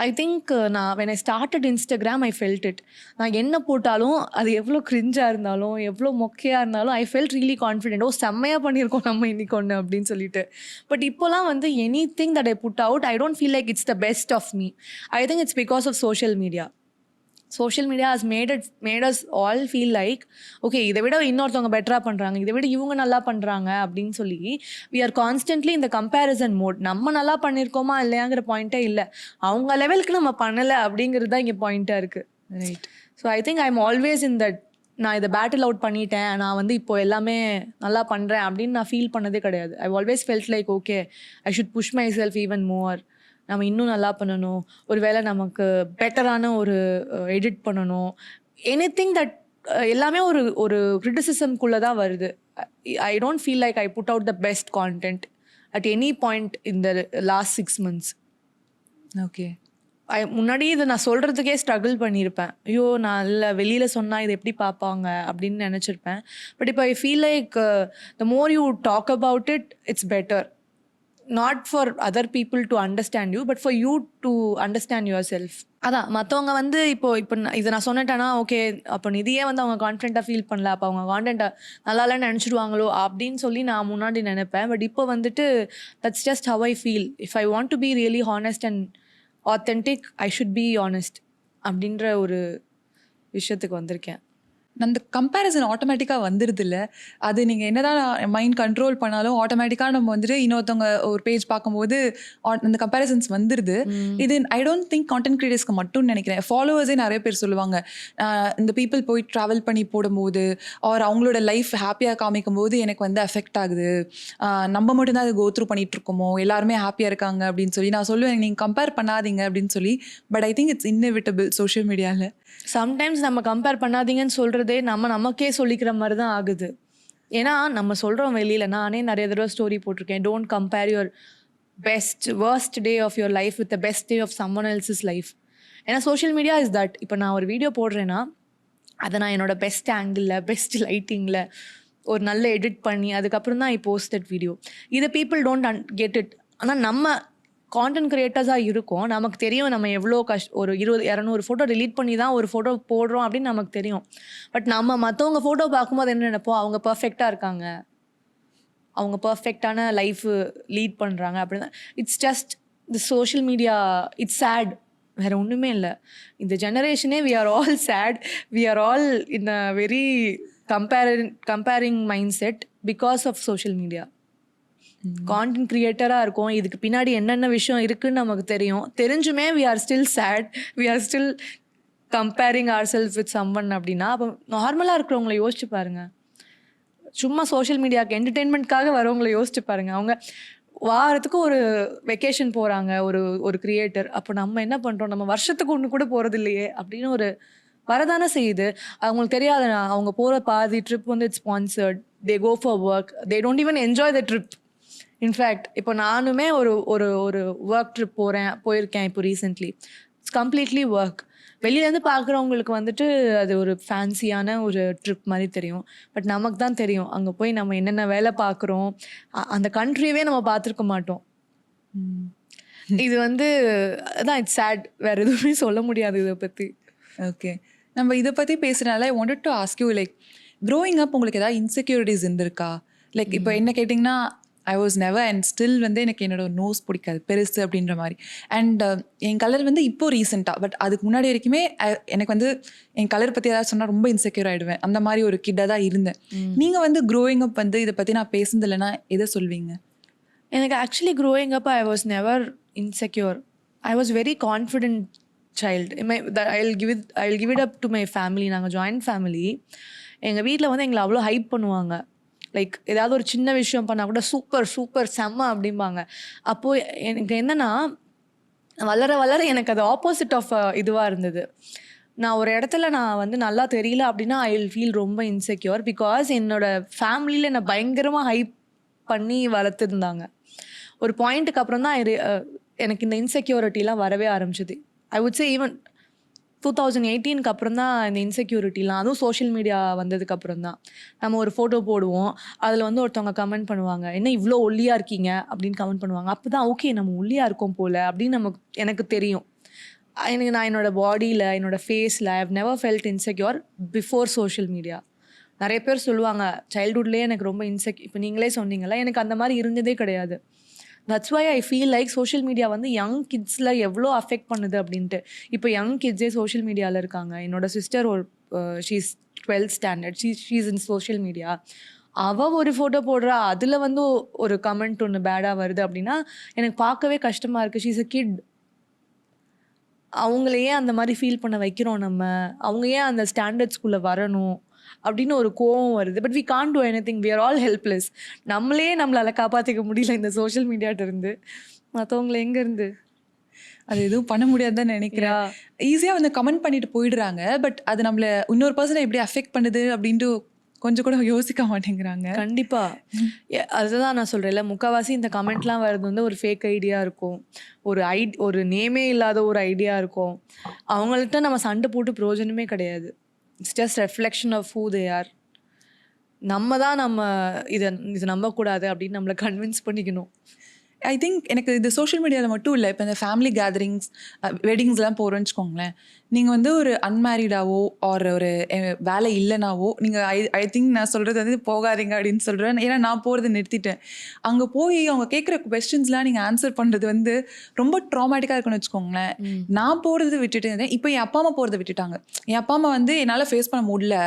ஐ திங்க் நான் when I started Instagram I felt it. நான் என்ன போட்டாலும் அது எவ்வளோ கிரிஞ்சாக இருந்தாலும் எவ்வளோ மொக்கையாக இருந்தாலும் ஐ ஃபெல்ட் ரியலி கான்ஃபிடென்ட். செம்மையாக பண்ணியிருக்கோம் நம்ம இன்னைக்கு ஒன்று அப்படின்னு சொல்லிட்டு. பட் இப்போலாம் வந்து any thing that I put out I don't feel like it's the best of me. I think it's because of social media. Social media has made us all feel like okay இதை விட இன்னொருத்தவங்க பெட்டராக பண்ணுறாங்க, இதை விட இவங்க நல்லா பண்ணுறாங்க அப்படின்னு சொல்லி வி ஆர் கான்ஸ்டன்ட்லி இந்த கம்பேரிசன் மோட். நம்ம நல்லா பண்ணியிருக்கோமா இல்லையாங்கிற பாயிண்ட்டே இல்லை, அவங்க லெவலுக்கு நம்ம பண்ணலை அப்படிங்கிறது தான் இங்கே பாயிண்ட்டாக இருக்குது. Right. So I think I am always in that, நான் இதை பேட்டில் அவுட் பண்ணிட்டேன், நான் வந்து இப்போ எல்லாமே நல்லா பண்ணுறேன் அப்படின்னு நான் ஃபீல் பண்ணதே கிடையாது. I always felt like okay I should push my self even more. நம்ம இன்னும் நல்லா பண்ணணும், ஒரு வேளை நமக்கு பெட்டரான ஒரு எடிட் பண்ணணும், எனிதிங் தட் எல்லாமே ஒரு கிரிட்டிசிசம்குள்ளே தான் வருது. I don't feel like I put out the best content at any point in the last 6 months. Okay. முன்னாடி இதை நான் சொல்கிறதுக்கே ஸ்ட்ரகிள் பண்ணியிருப்பேன். ஐயோ! நான் இல்லை வெளியில் சொன்னால் இதை எப்படி பார்ப்பாங்க அப்படின்னு நினச்சிருப்பேன். பட் இப்போ I feel like the more you talk about it, it's better. Not for other people to understand you, but for you to understand your self. அதான் மற்றவங்க வந்து இப்போ இதை நான் சொன்னிட்டேன்னா ஓகே, அப்போ நிதியே வந்து அவங்க கான்ஃபிடென்ட்டாக ஃபீல் பண்ணல, அப்போ அவங்க கான்டென்ட்டை நல்லா இல்லைன்னு நினச்சிடுவாங்களோ அப்படின்னு சொல்லி நான் முன்னாடி நினைப்பேன். பட் இப்போ வந்துட்டு that's just how I feel. If I want to be really honest and authentic, I should be honest அப்படின்ற ஒரு விஷயத்துக்கு வந்திருக்கேன். அந்த கம்பேரிசன் ஆட்டோமேட்டிக்காக வந்துடுது இல்லை? அது நீங்கள் என்னதான் மைண்ட் கண்ட்ரோல் பண்ணாலும் ஆட்டோமேட்டிக்காக நம்ம வந்துட்டு இன்னொருத்தவங்க ஒரு பேஜ் பார்க்கும்போது அந்த கம்பேரிசன்ஸ் வந்துடுது. இது ஐ டோன்ட் திங்க் கான்டென்ட் கிரியேட்டர்ஸ்க்கு மட்டும் நினைக்கிறேன். ஃபாலோவர்ஸே நிறைய பேர் சொல்லுவாங்க, இந்த பீப்புள் போய் ட்ராவல் பண்ணி போடும்போது ஆர் அவங்களோட லைஃப் ஹாப்பியாக காமிக்கும் போது எனக்கு வந்து அஃபெக்ட் ஆகுது, நம்ம மட்டும்தான் அது கோ த்ரூ பண்ணிட்டு இருக்கோமோ, எல்லாருமே ஹாப்பியாக இருக்காங்க அப்படின்னு சொல்லி நான் சொல்லுவேன், நீங்கள் கம்பேர் பண்ணாதீங்க அப்படின்னு சொல்லி. But I think it's inevitable social மீடியாவில். சம்டைம்ஸ் நம்ம கம்பேர் பண்ணாதீங்கன்னு சொல்கிறதே நமக்கே சொல்லிக்கிற மாதிரி தான் ஆகுது. ஏன்னா நம்ம சொல்கிறோம் வெளியில், நானே நிறைய தடவை ஸ்டோரி போட்டிருக்கேன், don't compare your worst day of your life with the best day of someone else's life. ஏன்னா சோஷியல் மீடியா இஸ் தட். இப்போ நான் ஒரு வீடியோ போடுறேன்னா அதை நான் என்னோட பெஸ்ட் ஆங்கிளில், பெஸ்ட் லைட்டிங்கில் ஒரு நல்ல எடிட் பண்ணி அதுக்கப்புறம் தான் ஐ போஸ்ட் தட் வீடியோ. இதை பீப்புள் டோன்ட் கெட் இட். ஆனால் நம்ம கான்டென்ட் கிரியேட்டர்ஸாக இருக்கும், நமக்கு தெரியும் நம்ம எவ்வளோ ஒரு 200 ஃபோட்டோ ரிலீட் பண்ணி தான் ஒரு ஃபோட்டோ போடுறோம் அப்படின்னு நமக்கு தெரியும். பட் நம்ம மற்றவங்க ஃபோட்டோ பார்க்கும்போது என்ன நினைப்போம், அவங்க பர்ஃபெக்டாக இருக்காங்க, அவங்க பர்ஃபெக்டான லைஃப் லீட் பண்ணுறாங்க அப்படின்னா. It's just the social media, it's sad, வேறு ஒன்றுமே இல்லை. இந்த ஜெனரேஷனே we are all sad, we are all in a very comparing mindset because of social media. Content கிரியேட்டராக இருக்கும், இதுக்கு பின்னாடி என்னென்ன விஷயம் இருக்குன்னு நமக்கு தெரியும், தெரிஞ்சுமே we are still sad, we are still comparing our self with someone அப்படின்னா. அப்போ நார்மலாக இருக்கிறவங்கள யோசிச்சு பாருங்க, சும்மா சோஷியல் மீடியாவுக்கு என்டர்டெயின்மெண்ட்காக வரவங்களை யோசிச்சு பாருங்க. அவங்க வாரத்துக்கு ஒரு வெக்கேஷன் போகிறாங்க ஒரு கிரியேட்டர், அப்போ நம்ம என்ன பண்ணுறோம், நம்ம வருஷத்துக்கு ஒன்று கூட போகிறது இல்லையே அப்படின்னு ஒரு வரதானே செய்யுது. அவங்களுக்கு தெரியாது, அவங்க போகிற பாதி ட்ரிப் வந்து it's sponsored, they go for work, they don't even enjoy the trip. In fact இப்போ நானுமே ஒரு ஒரு ஒரு ஒர்க் ட்ரிப் போயிருக்கேன் இப்போ ரீசெண்ட்லி. It's completely work. வெளியிலேருந்து பார்க்குறவங்களுக்கு வந்துட்டு அது ஒரு ஃபேன்சியான ஒரு ட்ரிப் மாதிரி தெரியும். பட் நமக்கு தான் தெரியும் அங்கே போய் நம்ம என்னென்ன வேலை பார்க்குறோம், அந்த கண்ட்ரியவே நம்ம பார்த்துருக்க மாட்டோம். இது வந்து அதான் இட்ஸ் சேட், வேறு எதுவுமே சொல்ல முடியாது இதை பற்றி. ஓகே, நம்ம இதை பற்றி பேசுகிறனால I wanted to ask you, like growing up உங்களுக்கு ஏதாவது இன்செக்யூரிட்டிஸ் இருந்திருக்கா? லைக் இப்போ என்ன கேட்டிங்கன்னா, I was never and still வந்து எனக்கு என்னோட நோஸ் பிடிக்காது பெருசு அப்படின்ற மாதிரி. அண்ட் என் கலர் வந்து இப்போ ரீசெண்டாக, பட் அதுக்கு முன்னாடி வரைக்குமே எனக்கு வந்து என் கலர் பற்றி ஏதாவது சொன்னால் ரொம்ப இன்செக்யூர் ஆகிடுவேன். அந்த மாதிரி ஒரு கிட்டாக தான் இருந்தேன். நீங்கள் வந்து க்ரோயிங் அப் வந்து இதை பற்றி நான் பேசுனது இல்லைன்னா எதை சொல்வீங்க? எனக்கு actually growing up I was never insecure. I was very confident child. I'll give it up to my family. நாங்கள் ஜாயின்ட் ஃபேமிலி. எங்கள் வீட்டில் வந்து எங்களை அவ்வளோ ஹைப் பண்ணுவாங்க. லைக் ஏதாவது ஒரு சின்ன விஷயம் பண்ணால் கூட சூப்பர் சூப்பர் செம்ம அப்படிம்பாங்க. அப்போது எனக்கு என்னென்னா, வளர வளர எனக்கு அது ஆப்போசிட் ஆஃப் இதுவாக இருந்தது. நான் ஒரு இடத்துல நான் வந்து நல்லா தெரியல அப்படின்னா ஐ வில் ஃபீல் ரொம்ப இன்செக்யூர். பிகாஸ் என்னோடய ஃபேமிலியில் என்னை பயங்கரமாக ஹைப் பண்ணி வளர்த்துருந்தாங்க. ஒரு பாயிண்ட்டுக்கு அப்புறம் தான் எனக்கு இந்த இன்செக்யூரிட்டிலாம் வரவே ஆரம்பிச்சிது. ஐ வுட் சே ஈவன் 2018 அப்புறம் தான் இந்த இன்செக்யூரிட்டிலாம், அதுவும் சோஷியல் மீடியா வந்ததுக்கப்புறம் தான். நம்ம ஒரு ஃபோட்டோ போடுவோம், அதில் வந்து ஒருத்தவங்க கமெண்ட் பண்ணுவாங்க, என்ன இவ்வளோ ஒல்லியாக இருக்கீங்க அப்படின்னு கமெண்ட் பண்ணுவாங்க. அப்போ தான் ஓகே நம்ம ஒல்லியாக இருக்கோம் போல் அப்படின்னு எனக்கு தெரியும். நான் என்னோட பாடியில், என்னோட ஃபேஸில் I have never felt insecure before social media. நிறைய பேர் சொல்லுவாங்க சைல்ட்ஹுட்லேயே எனக்கு ரொம்ப இப்போ நீங்களே சொன்னீங்களா, எனக்கு அந்த மாதிரி இருந்ததே கிடையாது. That's why I feel like social media வந்து யங் கிட்ஸில் எவ்வளோ அஃபெக்ட் பண்ணுது அப்படின்ட்டு. இப்போ யங் கிட்ஸே சோஷியல் மீடியாவில் இருக்காங்க. என்னோட sister she's 12th standard, she's இன் சோஷியல் மீடியா. அவள் ஒரு ஃபோட்டோ போடுறா, அதில் வந்து ஒரு கமெண்ட் ஒன்று பேடாக வருது அப்படின்னா எனக்கு பார்க்கவே கஷ்டமாக இருக்குது. She's a kid. அவங்கள ஏன் அந்த மாதிரி ஃபீல் பண்ண வைக்கிறோம் நம்ம, அவங்க ஏன் அந்த ஸ்டாண்டர்ட்ஸ்குள்ளே வரணும் அப்படின்னு ஒரு கோவம் வருது. But we can't do anything, we are all helpless. நம்மளால் காப்பாற்றிக்க முடியல இந்த சோஷியல் மீடியாட்ட இருந்து. மற்றவங்களை எங்கேருந்து அது எதுவும் பண்ண முடியாதுன்னு நினைக்கிறேன். ஈஸியாக வந்து கமெண்ட் பண்ணிட்டு போயிடுறாங்க. பட் அது நம்மளை இன்னொரு பர்சனை எப்படி அஃபெக்ட் பண்ணுது அப்படின்ட்டு கொஞ்சம் கூட யோசிக்க மாட்டேங்கிறாங்க. கண்டிப்பா. அதுதான் நான் சொல்றேன்ல, முக்காவாசி இந்த கமெண்ட்லாம் வர்றது வந்து ஒரு ஃபேக் ஐடியா இருக்கும். ஒரு நேமே இல்லாத ஒரு ஐடியா இருக்கும். அவங்கள்ட்ட நம்ம சண்டை போட்டு பிரயோஜனமே கிடையாது. It's just reflection of who they are. நம்ம இத நம்பக்கூடாது அப்படின்னு நம்மள கன்வின்ஸ் பண்ணிக்கணும். ஐ திங்க் எனக்கு இது சோஷியல் மீடியாவில் மட்டும் இல்லை, இப்போ இந்த ஃபேமிலி கேதரிங்ஸ் வெட்டிங்ஸ்லாம் போகிறோன்னு வச்சுக்கோங்களேன், நீங்கள் வந்து ஒரு அன்மேரிடாவோ ஒரு வேலை இல்லைனாவோ நீங்கள் ஐ திங்க் நான் சொல்கிறது வந்து போகாதீங்க அப்படின்னு சொல்கிறேன். ஏன்னா நான் போகிறத நிறுத்திட்டேன். அங்கே போய் அவங்க கேட்குற கொஸ்டின்ஸ்லாம் நீங்கள் ஆன்சர் பண்ணுறது வந்து ரொம்ப ட்ராமேட்டிக்காக இருக்குன்னு வச்சுக்கோங்களேன். நான் போகிறத விட்டுட்டு இருந்தேன், இப்போ என் அப்பா அம்மா போகிறத விட்டுட்டாங்க. என் அப்பா அம்மா வந்து என்னால் ஃபேஸ் பண்ண முடியல,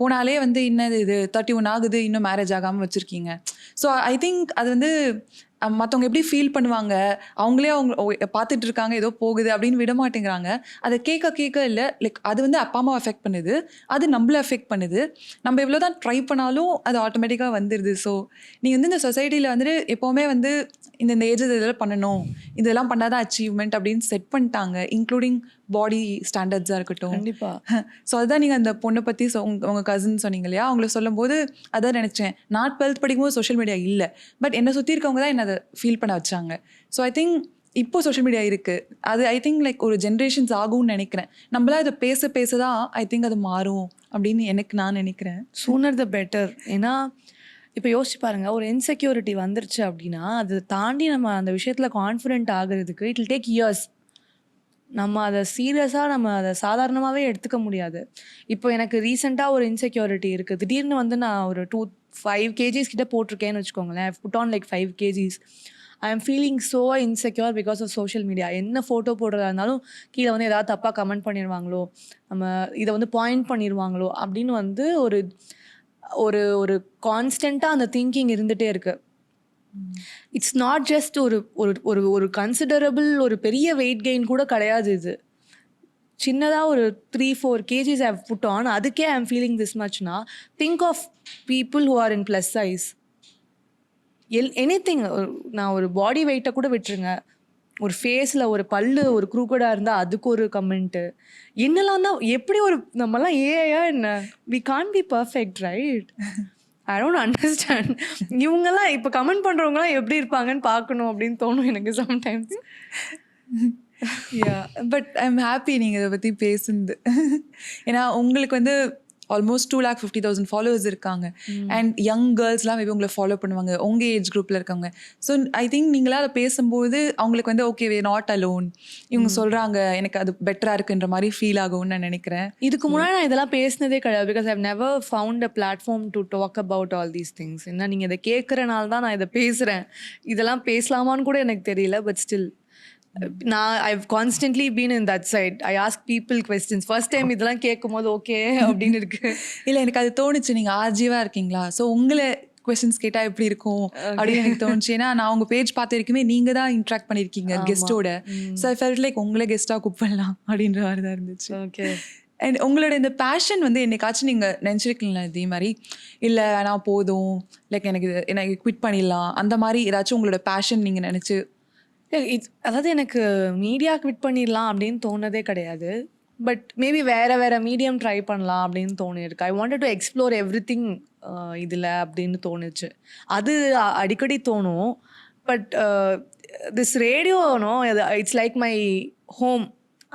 போனாலே வந்து இன்னது இது 31 ஆகுது, இன்னும் மேரேஜ் ஆகாமல் வச்சுருக்கீங்க. ஸோ ஐ திங்க் அது வந்து மற்றவங்க எப்படி ஃபீல் பண்ணுவாங்க, அவங்களே அவங்க பார்த்துட்டு இருக்காங்க ஏதோ போகுது அப்படின்னு விட மாட்டேங்கிறாங்க. அதை கேட்க இல்லை, லைக் அது வந்து அப்பா அம்மா அஃபெக்ட் பண்ணுது, அது நம்மள அஃபெக்ட் பண்ணுது. நம்ம எவ்வளோ தான் ட்ரை பண்ணாலும் அது ஆட்டோமேட்டிக்காக வந்துடுது. ஸோ நீங்கள் வந்து இந்த சொசைட்டியில் வந்துட்டு எப்போவுமே வந்து இந்த ஏஜ் இதெல்லாம் பண்ணணும், இதெல்லாம் பண்ணாதான் அச்சீவ்மெண்ட் அப்படின்னு செட் பண்ணிட்டாங்க, இன்க்ளூடிங் பாடி ஸ்டாண்டர்ட்ஸாக இருக்கட்டும். கண்டிப்பாக. ஸோ அதுதான் நீங்கள் அந்த பொண்ணை பற்றி உங்கள் கசின் சொன்னீங்க இல்லையா, அவங்கள சொல்லும் போது அதான் நினச்சேன். நான் 12th படிக்கும்போது சோஷியல் மீடியா இல்லை, பட் என்னை சுற்றி இருக்கவங்க தான் என்னை அதை ஃபீல் பண்ண வச்சாங்க. ஸோ ஐ திங்க் இப்போ சோஷியல் மீடியா இருக்குது, அது ஐ திங்க் லைக் ஒரு ஜென்ரேஷன்ஸ் ஆகும்னு நினைக்கிறேன். நம்மளா இதை பேச தான் ஐ திங்க் அது மாறும் அப்படின்னு நான் நினைக்கிறேன். Sooner the better. ஏன்னா இப்போ யோசிச்சு பாருங்க, ஒரு இன்செக்யூரிட்டி வந்துருச்சு அப்படின்னா அதை தாண்டி நம்ம அந்த விஷயத்தில் கான்ஃபிடென்ட் ஆகுறதுக்கு இட் வில் டேக் இயர்ஸ். நம்ம அதை சீரியஸாக நம்ம அதை சாதாரணமாகவே எடுத்துக்க முடியாது. இப்போ எனக்கு ரீசெண்டாக ஒரு இன்செக்யூரிட்டி இருக்குது. திடீர்னு வந்து நான் ஒரு 5 kgs கிட்ட போட்டிருக்கேன்னு வச்சுக்கோங்களேன். Put on like 5 kgs. I am feeling so insecure because of social media. என்ன ஃபோட்டோ போடுறதா இருந்தாலும் கீழே வந்து ஏதாவது தப்பாக கமெண்ட் பண்ணிடுவாங்களோ, நம்ம இதை வந்து பாயிண்ட் பண்ணிடுவாங்களோ அப்படின்னு வந்து ஒரு ஒரு ஒரு கான்ஸ்டண்ட்டாக அந்த திங்கிங் இருந்துகிட்டே இருக்குது. இட்ஸ் நாட் ஜஸ்ட் ஒரு ஒரு ஒரு கன்சிடரபிள் ஒரு பெரிய வெயிட் கெயின் கூட கிடையாது. இது சின்னதாக ஒரு 3-4 kgs ஐ புட் ஆன், அதுக்கே ஐ எம் ஃபீலிங் திஸ் மச்னா think of people who are in plus size. Anything. நான் ஒரு பாடி வெயிட்டை கூட விட்டுருங்க, ஒரு ஃபேஸில் ஒரு பல்லு ஒரு குரூக்கடாக இருந்தால் அதுக்கு ஒரு கமெண்ட்டு, என்னெல்லாம் தான் எப்படி ஒரு நம்மலாம் ஏஐயா என்ன? We can't be perfect, right? I don't understand. இவங்கெல்லாம் இப்போ கமெண்ட் பண்ணுறவங்களாம் எப்படி இருப்பாங்கன்னு பார்க்கணும் அப்படின்னு தோணும் எனக்கு sometimes. Yeah, but I am happy நீங்கள் இதை பற்றி பேசுனது. ஏன்னா உங்களுக்கு வந்து ஆல்மோஸ்ட் 250,000 ஃபாலோவர்ஸ் இருக்காங்க. அண்ட் யங் கேர்ள்ஸ்லாம் மேபி உங்களை ஃபாலோ பண்ணுவாங்க, உங்கள் ஏஜ் குரூப்பில் இருக்காங்க. ஸோ ஐ திங்க் நீங்களாம் அதை பேசும்போது அவங்களுக்கு வந்து ஓகே வே நாட் அலோன், இவங்க சொல்கிறாங்க எனக்கு அது பெட்டராக இருக்குன்ற மாதிரி ஃபீல் ஆகும்னு நான் நினைக்கிறேன். இதுக்கு முன்னாடி நான் இதெல்லாம் பேசினதே கிடையாது. Because I've never found a platform to talk about all these things. என்ன நீங்கள் இதை கேட்குறனால தான் நான் இதை பேசுகிறேன். இதெல்லாம் பேசலாமான்னு கூட எனக்கு தெரியல. பட் ஸ்டில் நான் I've constantly been in that side. I ask people questions. First time இதெல்லாம் கேட்கும் போது ஓகே அப்படின்னு இருக்கு. இல்லை, எனக்கு அது தோணுச்சு, நீங்கள் ஆர்ஜிவாக இருக்கீங்களா, ஸோ உங்களை கொஸ்டின்ஸ் கேட்டால் எப்படி இருக்கும் அப்படின்னு எனக்கு தோணுச்சு. ஏன்னா நான் உங்கள் பேஜ் பார்த்த வரைக்குமே நீங்கள் தான் இன்ட்ராக்ட் பண்ணியிருக்கீங்க கெஸ்ட்டோட. ஸோ ஐ ஃபெல்ட் லைக் உங்களை கெஸ்ட்டாக கூப்பிடலாம் அப்படின்ற மாதிரி தான் இருந்துச்சு. ஓகே. அண்ட் உங்களோட இந்த பேஷன் வந்து என்னைக்காச்சும் நீங்கள் நினச்சிருக்கீங்களா இதே மாதிரி, இல்லை வேணாம் போதும், லைக் எனக்கு குவிட் பண்ணிடலாம், அந்த மாதிரி ஏதாச்சும் உங்களோட பேஷன் நீங்கள் நினச்சி? அதாவது எனக்கு மீடியா குவிட் பண்ணிடலாம் அப்படின்னு தோணுதே கிடையாது. பட் மேபி வேறு மீடியம் ட்ரை பண்ணலாம் அப்படின்னு தோணிருக்கு. I wanted to explore everything இதில் அப்படின்னு தோணுச்சு. அது அடிக்கடி தோணும். பட் திஸ் ரேடியோனோ இட்ஸ் லைக் மை ஹோம்.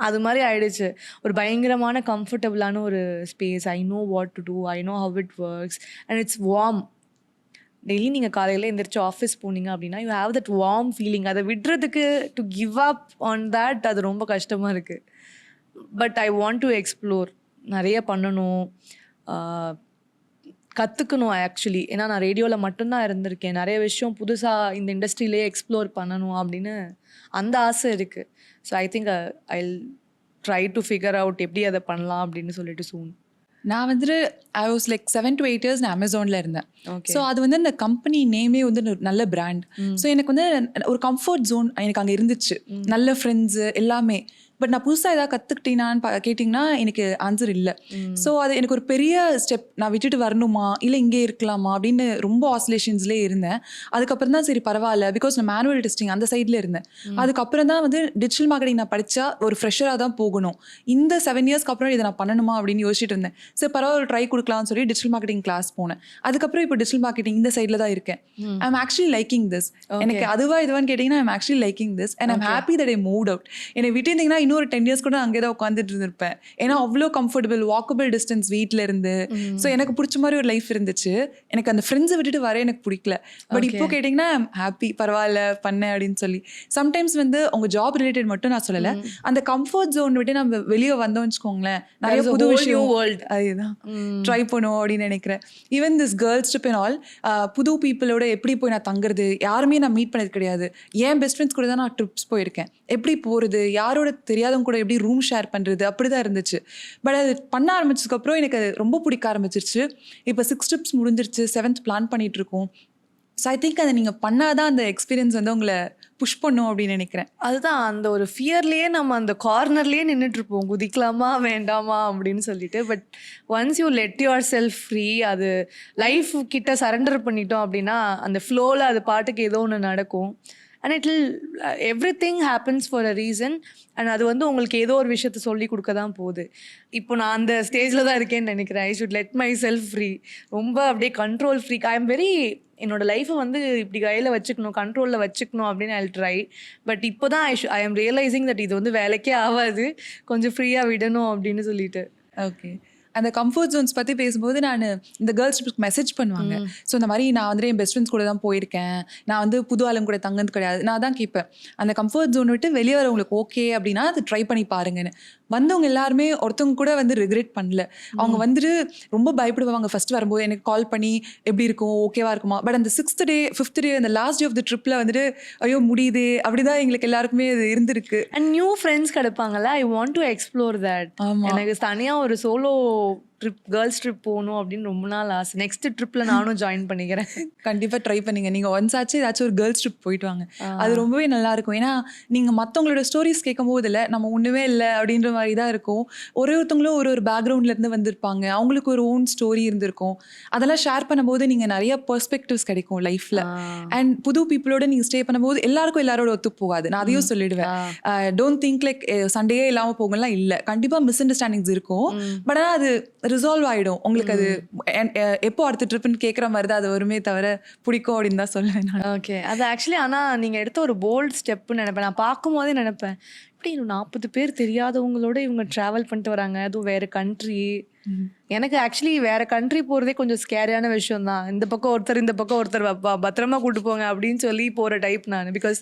அது மாதிரி ஆயிடுச்சு. ஒரு பயங்கரமான கம்ஃபர்டபுளான ஒரு space. I know what to do, I know how it works and it's warm. Daily நீங்கள் காலையில் எந்திரிச்சு ஆஃபீஸ் போனீங்க அப்படின்னா you have that warm feeling. அதை விடுறதுக்கு to give up on that அது ரொம்ப கஷ்டமாக இருக்குது. But I want to explore, நிறைய பண்ணணும், கற்றுக்கணும் ஆக்சுவலி. ஏன்னா நான் ரேடியோவில் மட்டும்தான் இருந்திருக்கேன். நிறைய விஷயம் புதுசாக இந்த இண்டஸ்ட்ரியிலே எக்ஸ்ப்ளோர் பண்ணணும் அப்படின்னு அந்த ஆசை இருக்குது. So I think I try to figure out எப்படி அதை பண்ணலாம் அப்படின்னு சொல்லிட்டு சூன். நான் வந்துட்டு I was like 7 to 8 years நான் அமேசானில் இருந்தேன். ஸோ அது வந்து அந்த கம்பெனி நேமே வந்து ஒரு நல்ல பிராண்ட். ஸோ எனக்கு வந்து ஒரு கம்ஃபர்ட் ஜோன் எனக்கு அங்கே இருந்துச்சு, நல்ல ஃப்ரெண்ட்ஸு எல்லாமே. பட் நான் புதுசாக ஏதாவது கற்றுக்கிட்டீங்கன்னு கேட்டிங்கன்னா எனக்கு ஆன்சர் இல்லை. ஸோ அது எனக்கு ஒரு பெரிய ஸ்டெப். நான் விட்டுட்டு வரணுமா இல்லை இங்கே இருக்கலாமா அப்படின்னு ரொம்ப ஆசிலேஷன்ஸ்லேயே இருந்தேன். அதுக்கப்புறம் தான் சரி பரவாயில்ல, பிகாஸ் நான் மேனுவல் டெஸ்டிங் அந்த சைடில் இருந்தேன். அதுக்கப்புறம் தான் வந்து டிஜிட்டல் மார்க்கெட்டிங் நான் படித்தா ஒரு ஃப்ரெஷராக தான் போகணும், இந்த 7 இயர்ஸ்க்கு அப்புறம் இதை நான் பண்ணணுமா அப்படின்னு யோசிச்சுட்டு இருந்தேன். சரி பரவாயில்ல ஒரு ட்ரை கொடுக்கலாம்னு சொல்லி டிஜிட்டல் மார்க்கெட்டிங் கிளாஸ் போனேன். அதுக்கப்புறம் இப்போ டிஜிட்டல் மார்க்கெட்டிங் இந்த சைடில் தான் இருக்கேன். I am actually liking this. எனக்கு அதுவா இதுவான்னு கேட்டிங்கன்னா I am actually liking this and I'm happy that I moved out. என்னை விட்டுருந்தீங்கன்னா இன்னொரு 10 இயர்ஸ் கூட அங்கே தான் உட்காந்துட்டு இருந்திருப்பேன். ஏன்னா அவ்வளோ கம்ஃபர்டபுள், வாக்கபிள் டிஸ்டன்ஸ் வீட்டில் இருந்து. ஸோ எனக்கு பிடிச்ச மாதிரி ஒரு லைஃப் இருந்துச்சு. எனக்கு அந்த ஃப்ரெண்ட்ஸை விட்டுட்டு வர எனக்கு பிடிக்கல. பட் இப்போ கேட்டிங்கன்னா ஐ எம் ஹாப்பி, பரவாயில்ல பண்ணேன் அப்படின்னு சொல்லி. சம்டைம்ஸ் வந்து உங்க ஜாப் ரிலேட்டட் மட்டும் நான் சொல்லலை, அந்த கம்ஃபர்ட் ஜோன் விட்டு நம்ம வெளியே வந்தோம்னு வச்சுக்கோங்களேன், நிறைய புது விஷயம் அதுதான் ட்ரை பண்ணுவோம் அப்படின்னு நினைக்கிறேன். Even this girls trip and all, புது பீப்புளோட எப்படி போய் நான் தங்குறது, யாருமே நான் மீட் பண்ணது கிடையாது. ஏன் பெஸ்ட் ஃப்ரெண்ட்ஸ் கூட தான் நான் ட்ரிப்ஸ் போயிருக்கேன். எப்படி போகிறது, யாரோட தெரியாதவங்க கூட எப்படி ரூம் ஷேர் பண்ணுறது, அப்படி தான் இருந்துச்சு. பட் அது பண்ண ஆரம்பிச்சதுக்கப்புறம் எனக்கு அது ரொம்ப பிடிக்க ஆரம்பிச்சிருச்சு. இப்போ 6 ட்ரிப்ஸ் முடிஞ்சிருச்சு, 7th பிளான் பண்ணிட்டு இருக்கோம். ஸோ ஐ திங்க் அதை நீங்கள் பண்ணாதான் அந்த எக்ஸ்பீரியன்ஸ் வந்து உங்களை புஷ் பண்ணும் அப்படின்னு நினைக்கிறேன். அதுதான் அந்த ஒரு ஃபியர்லேயே நம்ம அந்த கார்னர்லேயே நின்றுட்டுருப்போம், குதிக்கலாமா வேண்டாமா அப்படின்னு சொல்லிட்டு. But once you let your self free, அது லைஃப் கிட்ட சரண்டர் பண்ணிட்டோம் அப்படின்னா அந்த ஃப்ளோவில் அது பாட்டுக்கு ஏதோ ஒன்று நடக்கும். And it will every thing happens for a reason. And அது வந்து உங்களுக்கு ஏதோ ஒரு விஷயத்த சொல்லி கொடுக்க தான் போகுது. இப்போ நான் அந்த ஸ்டேஜில் தான் இருக்கேன்னு நினைக்கிறேன். I should let my self free. ரொம்ப அப்படியே control free. I am very, என்னோட லைஃப்பை வந்து இப்படி கையில் வச்சுக்கணும், கண்ட்ரோலில் வச்சுக்கணும் அப்படின்னு ஐ ட்ரை. பட் இப்போ தான் ஐ எம் ரியலைசிங் தட் இது வந்து வேலைக்கே ஆகாது, கொஞ்சம் ஃப்ரீயாக விடணும் அப்படின்னு சொல்லிட்டு. ஓகே. அந்த கம்ஃபர்ட் ஜோன்ஸ் பற்றி பேசும்போது நான் இந்த கேர்ள்ஸ் ட்ரிப்க்கு மெசேஜ் பண்ணுவாங்க. ஸோ இந்த மாதிரி நான் வந்துட்டு என் பெஸ்ட் ஃப்ரெண்ட்ஸ் கூட தான் போயிருக்கேன், நான் வந்து புது ஆளுங்க கூட தங்குறது கிடையாது. நான் தான் கேட்பேன், அந்த கம்ஃபர்ட் ஜோன் விட்டு வெளியே வர உங்களுக்கு ஓகே அப்படின்னா அது ட்ரை பண்ணி பாருங்கன்னு. வந்தவங்க எல்லாருமே ஒருத்தவங்க கூட வந்து ரிக்ரெட் பண்ணல. அவங்க வந்துட்டு ரொம்ப பயப்படுவாங்க ஃபர்ஸ்ட் வரும்போது, எனக்கு கால் பண்ணி எப்படி இருக்கும், ஓகேவா இருக்குமா. பட் அந்த 6th டே 5th டே அந்த லாஸ்ட் டே ஆஃப் த ட்ரிப்பில் வந்துட்டு ஐயோ முடியுது அப்படிதான் எங்களுக்கு எல்லாருக்குமே அது இருந்திருக்கு. அண்ட் நியூ ஃப்ரெண்ட்ஸ் கிடைப்பாங்கல்ல, I want to explore that. எனக்கு தனியாக ஒரு சோலோ ட்ரிப், கேர்ள்ஸ் ட்ரிப் போகணும் அப்படின்னு ரொம்ப நாள் ஆசை. நெக்ஸ்ட் ட்ரிப்பில் நானும் ஜாயின் பண்ணிக்கிறேன். கண்டிப்பாக ட்ரை பண்ணுங்க. நீங்கள் ஒன்ஸ் ஆச்சு ஏதாச்சும் ஒரு கேர்ள்ஸ் ட்ரிப் போயிட்டு வாங்க, அது ரொம்பவே நல்லா இருக்கும். ஏன்னா நீங்கள் மற்றவங்களோட ஸ்டோரிஸ் கேட்கும் போது இல்லை நம்ம ஒன்றுமே இல்லை அப்படின்ற மாதிரி தான் இருக்கும். ஒருத்தவங்களும் ஒரு பேக்ரவுண்ட்லேருந்து வந்திருப்பாங்க, அவங்களுக்கு ஒரு ஓன் ஸ்டோரி இருந்திருக்கும். அதெல்லாம் ஷேர் பண்ணும்போது நீங்கள் நிறைய பெர்ஸ்பெக்டிவ்ஸ் கிடைக்கும் லைஃப்பில். அண்ட் புது பீப்புளோட நீங்கள் ஸ்டே பண்ணும்போது எல்லாருக்கும் எல்லாரோட ஒத்து போகாது. நான் அதையும் சொல்லிடுவேன். டோன்ட் திங்க் லைக் சண்டே இல்லாமல் போகலாம், இல்லை கண்டிப்பாக மிஸ் அண்டர்ஸ்டாண்டிங்ஸ் இருக்கும். பட் ஆனால் அது ரிசால்வ் ஆகிடும். உங்களுக்கு அது எப்போ அடுத்த ட்ரிப்புன்னு கேட்குற மாதிரி தான் அது வருமே தவிர பிடிக்கும் அப்படின்னு தான் சொல்லுவேன் நான். ஓகே. அது ஆக்சுவலி ஆனால் நீங்கள் எடுத்த ஒரு போல்ட் ஸ்டெப்புன்னு நினைப்பேன். நான் பார்க்கும் போதே நினைப்பேன், இப்படி 40 பேர் தெரியாதவங்களோட இவங்க ட்ராவல் பண்ணிட்டு வராங்க, அதுவும் வேறு கண்ட்ரி. எனக்கு ஆக்சுவலி வேறு கண்ட்ரி போகிறதே கொஞ்சம் ஸ்கேரியான விஷயம் தான். இந்த பக்கம் ஒருத்தர் இந்த பக்கம் ஒருத்தர் பத்திரமா கூட்டு போங்க அப்படின்னு சொல்லி போகிற டைப் நான். பிகாஸ்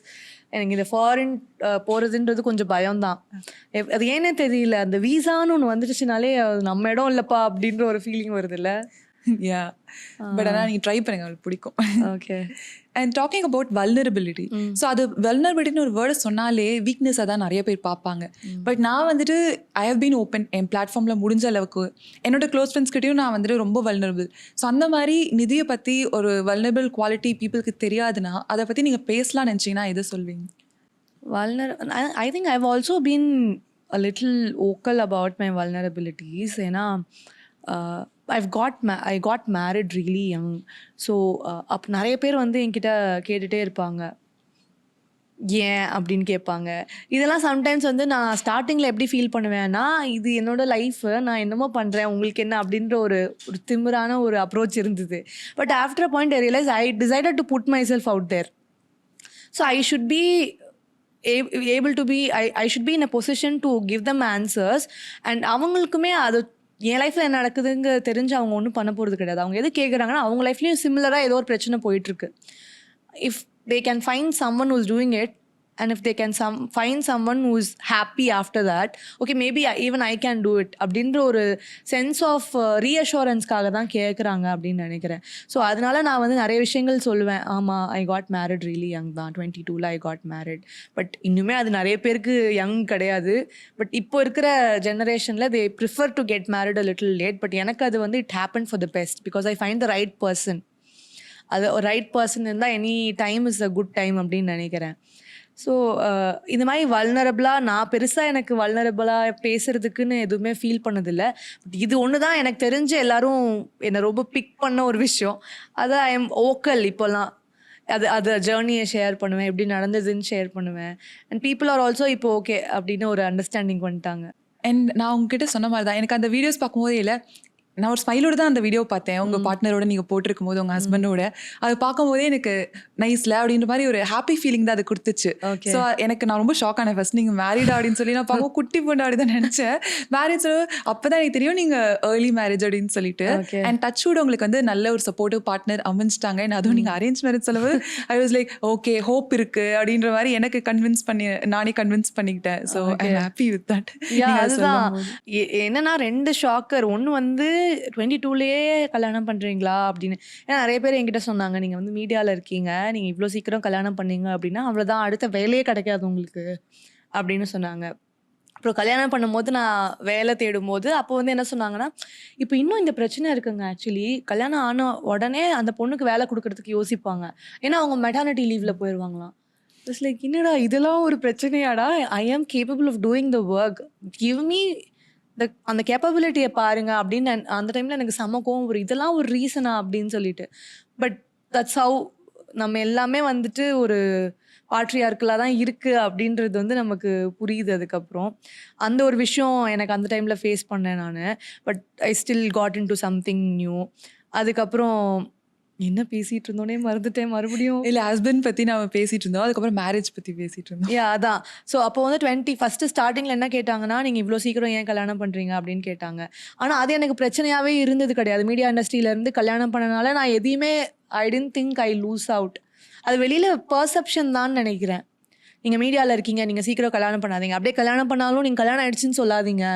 எனக்கு இந்த ஃபாரின் போகிறதுன்றது கொஞ்சம் பயம்தான். அது ஏன்னே தெரியல, அந்த வீசான்னு ஒன்று வந்துடுச்சுனாலே நம்ம இடம் இல்லைப்பா அப்படின்ற ஒரு ஃபீலிங் வருது இல்லை. யா, பட் ஆனால் நீங்கள் ட்ரை பண்ணுங்க, உங்களுக்கு பிடிக்கும். Okay. And talking about vulnerability. So அது வல்னரபிலிட்டின்னு ஒரு வேர்டை சொன்னாலே வீக்னஸாக தான் நிறைய பேர் பார்ப்பாங்க. பட் நான் வந்துட்டு ஐ ஹவ் பீன் ஓப்பன் என் பிளாட்ஃபார்மில் முடிஞ்ச அளவுக்கு. என்னோட க்ளோஸ் ஃப்ரெண்ட்ஸ்கிட்டையும் நான் வந்துட்டு ரொம்ப வல்னரபிள். ஸோ அந்த மாதிரி நிதியை பற்றி ஒரு வல்னரபிள் குவாலிட்டி பீப்புளுக்கு தெரியாதுன்னா அதை பற்றி நீங்கள் பேசலாம்னு நினச்சிங்கன்னா எதை சொல்வீங்க? I think I've also been a little vocal about my vulnerabilities. ஏன்னா I got married really young. So அப்போ நிறைய பேர் வந்து என்கிட்ட கேட்டுகிட்டே இருப்பாங்க, ஏன் அப்படின்னு கேட்பாங்க. இதெல்லாம் சம்டைம்ஸ் வந்து நான் ஸ்டார்டிங்கில் எப்படி ஃபீல் பண்ணுவேன்னா, இது என்னோட லைஃபு, நான் என்னமோ பண்ணுறேன், உங்களுக்கு என்ன அப்படின்ற ஒரு திமிரான ஒரு அப்ரோச் இருந்தது. But after a point I realise I decided to put my self out there. So I should be able to be, I should be in a position to give them answers. And அவங்களுக்குமே அது என் லைஃப்பில் என்ன நடக்குதுங்க தெரிஞ்சு அவங்க ஒன்றும் பண்ண போகிறது கிடையாது. அவங்க எது கேட்குறாங்கன்னா அவங்க லைஃப்லேயும் சிமிலராக ஏதோ ஒரு பிரச்சனை போயிட்டுருக்கு. If they can find someone who's doing it, and if they can find someone who's happy after that, okay, maybe even I can do it அப்படின்ற ஒரு சென்ஸ் ஆஃப் ரீஅஷூரன்ஸ்க்காக தான் கேட்குறாங்க அப்படின்னு நினைக்கிறேன். ஸோ அதனால நான் வந்து நிறைய விஷயங்கள் சொல்லுவேன். ஆமாம், I got married really young தான், 22ல் ஐ காட் மேரிட். பட் இன்னுமே அது நிறைய பேருக்கு யங் கிடையாது. பட் இப்போ இருக்கிற ஜெனரேஷனில் they prefer to get married a little late. But எனக்கு அது வந்து it happen for the best, because I find the right person. அது ஒரு ரைட் பர்சன் இருந்தால் any time is a good time அப்படின்னு நினைக்கிறேன். ஸோ இந்த மாதிரி வல்னரபிளாக நான் பெருசாக எனக்கு வல்னரபிளாக பேசுறதுக்குன்னு எதுவுமே ஃபீல் பண்ணதில்லை. பட் இது ஒன்று தான் எனக்கு தெரிஞ்சு எல்லாரும் என்னை ரொம்ப பிக் பண்ண ஒரு விஷயம். அதான் ஐ எம் ஓக்கல் இப்போல்லாம். அது ஜேர்னியை ஷேர் பண்ணுவேன், எப்படி நடந்ததுன்னு ஷேர் பண்ணுவேன். அண்ட் பீப்புள் ஆர் ஆல்சோ இப்போ ஓகே அப்படின்னு ஒரு அண்டர்ஸ்டாண்டிங் வந்துட்டாங்க. அண்ட் நான் உங்ககிட்ட சொன்ன மாதிரி தான் எனக்கு அந்த வீடியோஸ் பார்க்கும்போதே இல்லை, நான் ஒரு ஸ்மைலோட தான் அந்த வீடியோ பார்த்தேன். உங்கள் பார்ட்னரோட நீங்கள் போட்டிருக்கும் போது உங்கள் ஹஸ்பண்டோட அது பார்க்கும்போதே எனக்கு நைஸ்ல அப்படின்ற மாதிரி ஒரு ஹாப்பி ஃபீலிங் தான் அது கொடுத்துச்சு. ஓகே. ஸோ எனக்கு நான் ரொம்ப ஷாக் ஆனேன். ஃபர்ஸ்ட் நீங்கள் மேரிடா அப்படின்னு சொல்லி நான் பார்க்க குட்டி பொண்ணு அப்படி தான் நினச்சேன். மேரேஜ் அப்போ தான் எனக்கு தெரியும் நீங்கள் ஏர்லி மேரேஜ் அப்படின்னு சொல்லிட்டு. ஓகே. அண்ட் டச்வுட் உங்களுக்கு வந்து நல்ல ஒரு சப்போர்ட்டிவ் பார்ட்னர் அமைஞ்சிட்டாங்க. and அதுவும் நீங்கள் அரேஞ்ச் மேரேஜ் சொல்லும்போது I was like okay hope இருக்கு அப்படின்ற மாதிரி எனக்கு நானே கன்வின்ஸ் பண்ணிக்கிட்டேன். So I am happy with that. அதுதான் என்னன்னா 2 ஷாக்கர். ஒன்று வந்து 22லயே கல்யாணம் பண்றீங்களா அப்படின்னு. ஏன்னா நிறைய பேர் என்கிட்ட சொன்னாங்க, நீங்க வந்து மீடியால இருக்கீங்க, நீங்க இவ்வளோ சீக்கிரம் கல்யாணம் பண்ணீங்க அப்படின்னா அவ்வளோதான், அடுத்த வேலையே கிடைக்காது உங்களுக்கு அப்படின்னு சொன்னாங்க. அப்புறம் கல்யாணம் பண்ணும்போது நான் வேலை தேடும்போது அப்போ வந்து என்ன சொன்னாங்கன்னா, இப்போ இன்னும் இந்த பிரச்சனை இருக்குங்க. ஆக்சுவலி கல்யாணம் ஆன உடனே அந்த பொண்ணுக்கு வேலை கொடுக்கறதுக்கு யோசிப்பாங்க. ஏன்னா அவங்க மெட்டர்னிட்டி லீவ்ல போயிடுவாங்களாம். இட்ஸ் லைக் என்னடா இதெல்லாம் ஒரு பிரச்சனையாடா? I am capable of doing the work, give me அந்த கேப்பபிலிட்டியை பாருங்க அப்படின்னு அந்த டைம்ல எனக்கு செம கோவம் வரும். இதெல்லாம் ஒரு ரீசனா அப்படின்னு சொல்லிட்டு. பட் தட்ஸ் ஹவ் நம்ம எல்லாமே வந்துட்டு ஒரு பாட்ரியார்க்கலாக தான் இருக்கு அப்படின்றது வந்து நமக்கு புரியுது. அதுக்கப்புறம் அந்த ஒரு விஷயம் எனக்கு அந்த டைம்ல ஃபேஸ் பண்ணேன் நான். But I still got in to something new. அதுக்கப்புறம் என்ன பேசிட்டு இருந்தோனே மறந்துட்டேன் மறுபடியும். இல்லை ஹஸ்பண்ட் பற்றி நம்ம பேசிட்டு இருந்தோம், அதுக்கப்புறம் மேரேஜ் பற்றி பேசிட்டு இருந்தோம். அதான். ஸோ அப்போ வந்து ஃபர்ஸ்ட் ஸ்டார்டிங்ல என்ன கேட்டாங்கன்னா, நீங்க இவ்வளோ சீக்கிரம் ஏன் கல்யாணம் பண்றீங்க அப்படின்னு கேட்டாங்க. ஆனா அது எனக்கு பிரச்சனையாவே இருந்தது கிடையாது. மீடியா இண்டஸ்ட்ரியில இருந்து கல்யாணம் பண்ணனால நான் எதையுமே I didn't think I loose out. அது வெளியில பெர்செப்ஷன் தான் நினைக்கிறேன். நீங்க மீடியால இருக்கீங்க, நீங்க சீக்கிரம் கல்யாணம் பண்ணாதீங்க, அப்படியே கல்யாணம் பண்ணாலும் நீங்க கல்யாணம் ஆயிடுச்சுன்னு சொல்லாதீங்க,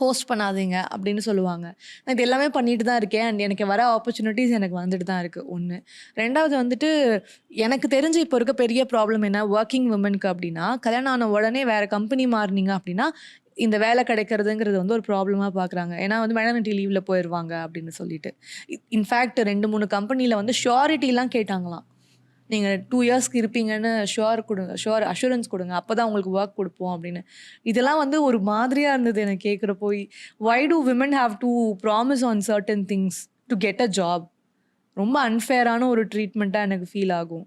போஸ்ட் பண்ணாதீங்க அப்படின்னு சொல்லுவாங்க. நான் இது எல்லாமே பண்ணிட்டு தான் இருக்கேன். அண்ட் எனக்கு வர ஆப்பர்ச்சுனிட்டிஸ் எனக்கு வந்துட்டு தான் இருக்குது. ஒன்று. ரெண்டாவது வந்துட்டு எனக்கு தெரிஞ்சு இப்போ இருக்க பெரிய ப்ராப்ளம் என்ன, ஒர்க்கிங் விமனுக்கு அப்படின்னா, கல்யாணம் ஆன உடனே வேறு கம்பெனி மாறினீங்க அப்படின்னா இந்த வேலை கிடைக்கிறதுங்கிறது வந்து ஒரு ப்ராப்ளமாக பார்க்குறாங்க. ஏன்னா வந்து மெட்டர்னிட்டி லீவில் போயிடுவாங்க அப்படின்னு சொல்லிட்டு. இன்ஃபேக்ட் 2-3 கம்பெனியில் வந்து ஷூரிட்டிலாம் கேட்டாங்களாம். நீங்கள் 2 இயர்ஸ்க்கு இருப்பீங்கன்னு ஷுவர் அஷூரன்ஸ் கொடுங்க, அப்போ தான் உங்களுக்கு ஒர்க் கொடுப்போம் அப்படின்னு. இதெல்லாம் வந்து ஒரு மாதிரியாக இருந்தது எனக்கு கேட்குறப்போ. Why do women have to promise on certain things to get a job? ரொம்ப அன்ஃபேரான ஒரு ட்ரீட்மெண்ட்டாக எனக்கு ஃபீல் ஆகும்.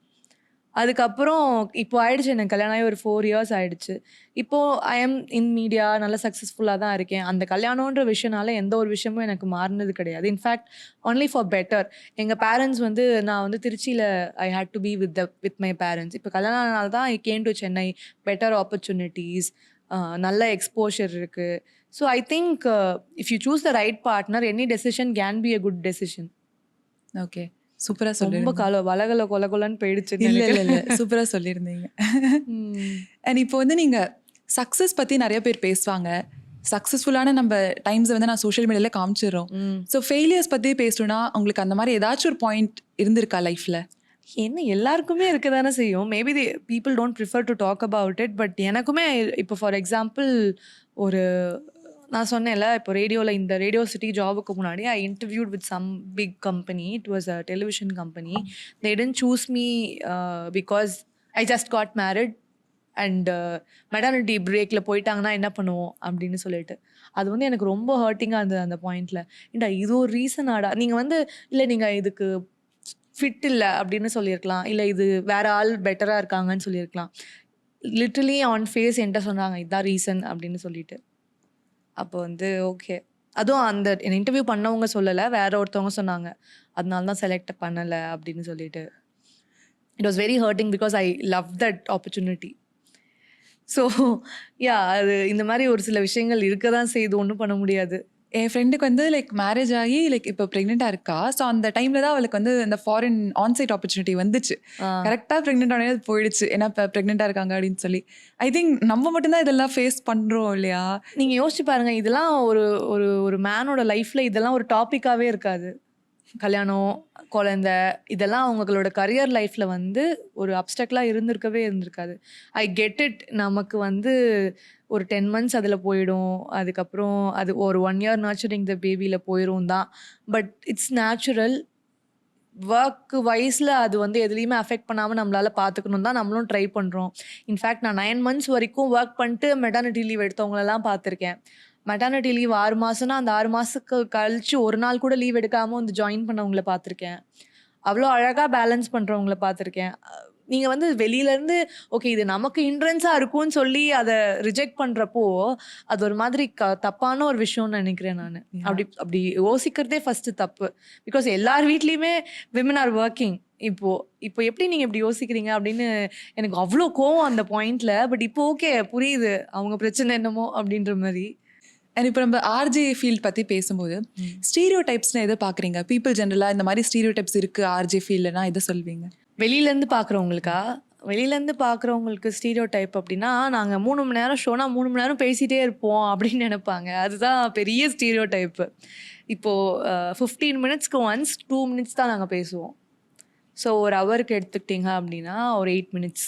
அதுக்கப்புறம் இப்போ ஆயிடுச்சு, எனக்கு கல்யாணம் ஆகி ஒரு 4 இயர்ஸ் ஆயிடுச்சு. இப்போது ஐ எம் இன் மீடியா, நல்லா சக்ஸஸ்ஃபுல்லாக தான் இருக்கேன். அந்த கல்யாணன்ற விஷயனால எந்த ஒரு விஷயமும் எனக்கு மாறினது கிடையாது. In fact only for better. எங்கள் பேரண்ட்ஸ் வந்து நான் வந்து திருச்சியில் I had to be with my parents. இப்போ கல்யாணம் ஆனால தான் I came to Chennai. Better opportunities, நல்ல எக்ஸ்போஷர் இருக்குது. So I think if you choose the right partner, any decision can be a good decision. Okay, சூப்பரா ரொம்ப சொல்லிருந்தீங்க. வலகல கொலகொலன்னு போயிடுச்சு. இல்ல இல்ல இல்ல சூப்பரா சொல்லியிருந்தீங்க. அண்ட் இப்போ வந்து நீங்க சக்ஸஸ் பத்தி நிறைய பேர் பேசுவாங்க. சக்ஸஸ்ஃபுல்லான நம்ம டைம்ஸ் வந்து நான் சோஷியல் மீடியால காமிச்சிடுறோம். ஸோ ஃபெயிலியர்ஸ் பத்தி பேசணும்னா உங்களுக்கு அந்த மாதிரி ஏதாச்சும் ஒரு பாயிண்ட் இருந்திருக்கா லைஃப்ல? என்ன எல்லாருக்குமே இருக்க தானே செய்யும். Maybe people don't prefer to talk about it. But எனக்குமே இப்போ ஃபார் எக்ஸாம்பிள் ஒரு நான் சொன்னேன்ல, இப்போ ரேடியோவில் இந்த ரேடியோ சிட்டி ஜாபுக்கு முன்னாடி I interviewed with some big company. It was a television company. They didn't choose me because I just got married and maternity பிரேக்கில் போயிட்டாங்கன்னா என்ன பண்ணுவோம் அப்படின்னு சொல்லிட்டு. அது வந்து எனக்கு ரொம்ப ஹர்ட்டிங்காக இருந்தது அந்த பாயிண்டில். ஏண்டா இது ஒரு ரீசனாடா? நீங்கள் வந்து இல்லை நீங்கள் இதுக்கு ஃபிட் இல்லை அப்படின்னு சொல்லியிருக்கலாம், இல்லை இது வேற ஆள் பெட்டராக இருக்காங்கன்னு சொல்லியிருக்கலாம். லிட்டரலி ஆன் ஃபேஸ் என்கிட்ட சொன்னாங்க இதுதான் ரீசன் அப்படின்னு சொல்லிட்டு. அப்போ வந்து ஓகே, அதுவும் அந்த இன்டர்வியூ பண்ணவங்க சொல்லலை, வேற ஒருத்தவங்க சொன்னாங்க அதனால தான் செலக்ட் பண்ணலை அப்படின்னு சொல்லிட்டு. It was very hurting because I love that opportunity. So அது இந்த மாதிரி ஒரு சில விஷயங்கள் இருக்க தான் செய்யுது, ஒன்றும் பண்ண முடியாது. என் ஃப்ரெண்டுக்கு வந்து லைக் மேரேஜ் ஆகி லைக் இப்போ ப்ரெக்னெண்ட்டாக இருக்கா. ஸோ அந்த டைமில் தான் அவளுக்கு வந்து இந்த ஃபாரின் ஆன்சைட் ஆப்பர்ச்சுனிட்டி வந்துச்சு. கரெக்டாக ப்ரெக்னென்ட் ஆனே போயிடுச்சு, ஏன்னா இப்போ ப்ரெக்னெண்ட்டாக இருக்காங்க அப்படின்னு சொல்லி. ஐ திங்க் நம்ம மட்டும்தான் இதெல்லாம் ஃபேஸ் பண்ணுறோம் இல்லையா? நீங்கள் யோசிச்சு பாருங்கள், இதெல்லாம் ஒரு ஒரு ஒரு மேனோட லைஃப்பில் இதெல்லாம் ஒரு டாப்பிக்காகவே இருக்காது. கல்யாணம், குழந்தை, இதெல்லாம் அவங்களோட கரியர் லைஃப்பில் வந்து ஒரு அப்டக்கலாக இருந்திருக்காது. I get it. நமக்கு வந்து ஒரு 10 months அதில் போயிடும். அதுக்கப்புறம் அது ஒரு 1 year நர்ச்சரிங் த பேபியில் போயிடும் தான். But it's natural. ஒர்க் வைஸில் அது வந்து எதுலேயுமே அஃபெக்ட் பண்ணாமல் நம்மளால் பார்த்துக்கணும் தான் நம்மளும் ட்ரை பண்ணுறோம். இன்ஃபேக்ட் நான் 9 months வரைக்கும் ஒர்க் பண்ணிட்டு மெட்டர்னிட்டி லீவ் எடுத்தவங்களெல்லாம் பார்த்துருக்கேன். மெட்டர்னிட்டி லீவ் 6 மாதம்னா அந்த 6 மாதத்துக்கு கழிச்சு ஒரு நாள் கூட லீவ் எடுக்காமல் வந்து ஜாயின் பண்ணவங்கள பார்த்துருக்கேன். அவ்வளோ அழகாக பேலன்ஸ் பண்ணுறவங்கள பார்த்துருக்கேன். நீங்கள் வந்து வெளியிலேருந்து ஓகே இது நமக்கு ஹிண்ட்ரன்ஸாக இருக்கும்னு சொல்லி அதை ரிஜெக்ட் பண்ணுறப்போ அது ஒரு மாதிரி தப்பான ஒரு விஷயம்னு நினைக்கிறேன் நான். அப்படி அப்படி யோசிக்கிறதே ஃபஸ்ட்டு தப்பு. பிகாஸ் எல்லார் வீட்லேயுமே விமன் ஆர் ஒர்க்கிங். இப்போ எப்படி நீங்கள் இப்படி யோசிக்கிறீங்க அப்படின்னு எனக்கு அவ்வளோ கோவம் அந்த பாயிண்டில். பட் இப்போ ஓகே புரியுது அவங்க பிரச்சனை என்னமோ அப்படின்ற மாதிரி. அண்ட் இப்போ நம்ம ஆர்ஜே ஃபீல்ட் பற்றி பேசும்போது ஸ்டீரியோ டைப்ஸ்னு எதை பார்க்குறீங்க? பீப்புள் ஜென்ரலாக இந்த மாதிரி ஸ்டீரியோ டைப்ஸ் இருக்குது ஆர்ஜே ஃபீல்டுனா எதை சொல்வீங்க? வெளியிலேருந்து பார்க்குறவங்களுக்கா? வெளியிலேருந்து பார்க்குறவங்களுக்கு ஸ்டீரியோ டைப் அப்படின்னா, நாங்கள் 3 மணி நேரம் ஷோனா 3 மணி நேரம் பேசிகிட்டே இருப்போம் அப்படின்னு நினைப்பாங்க. அதுதான் பெரிய ஸ்டீரியோ டைப்பு. இப்போது 15 மினிட்ஸ்க்கு ஒன்ஸ் 2 மினிட்ஸ் தான் நாங்கள் பேசுவோம். ஸோ ஒரு ஹவருக்கு எடுத்துக்கிட்டிங்க அப்படின்னா ஒரு 8 மினிட்ஸ்.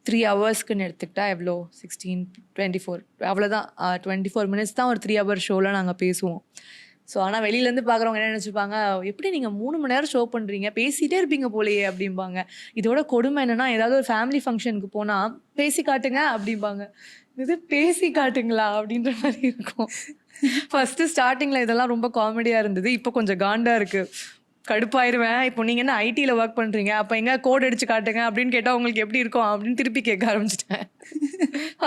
3 ஹவர்ஸ்க்குன்னு எடுத்துக்கிட்டா எவ்வளோ 16 24 அவ்வளோதான். 24 மினிட்ஸ் தான் ஒரு 3 ஹவர் ஷோவில் நாங்கள் பேசுவோம். ஸோ ஆனால் வெளியிலேருந்து பார்க்குறவங்க என்ன நினச்சிப்பாங்க, எப்படி நீங்கள் 3 மணி நேரம் ஷோ பண்ணுறீங்க, பேசிகிட்டே இருப்பீங்க போலையே அப்படிம்பாங்க. இதோட கொடுமை என்னென்னா, ஏதாவது ஒரு ஃபேமிலி ஃபங்க்ஷனுக்கு போனால் பேசி காட்டுங்க அப்படிம்பாங்க. இது பேசி காட்டுங்களா அப்படின்ற மாதிரி இருக்கும். ஃபஸ்ட்டு ஸ்டார்டிங்கில் இதெல்லாம் ரொம்ப காமெடியாக இருந்தது. இப்போ கொஞ்சம் காண்டாக இருக்குது. கடுப்பாயிருவேன். இப்போ நீங்கள் என்ன ஐடியில் ஒர்க் பண்ணுறீங்க, அப்போ எங்கே கோட் அடிச்சு காட்டுங்க அப்படின்னு கேட்டால் உங்களுக்கு எப்படி இருக்கும் அப்படின்னு திருப்பி கேட்க ஆரம்பிச்சிட்டேன்.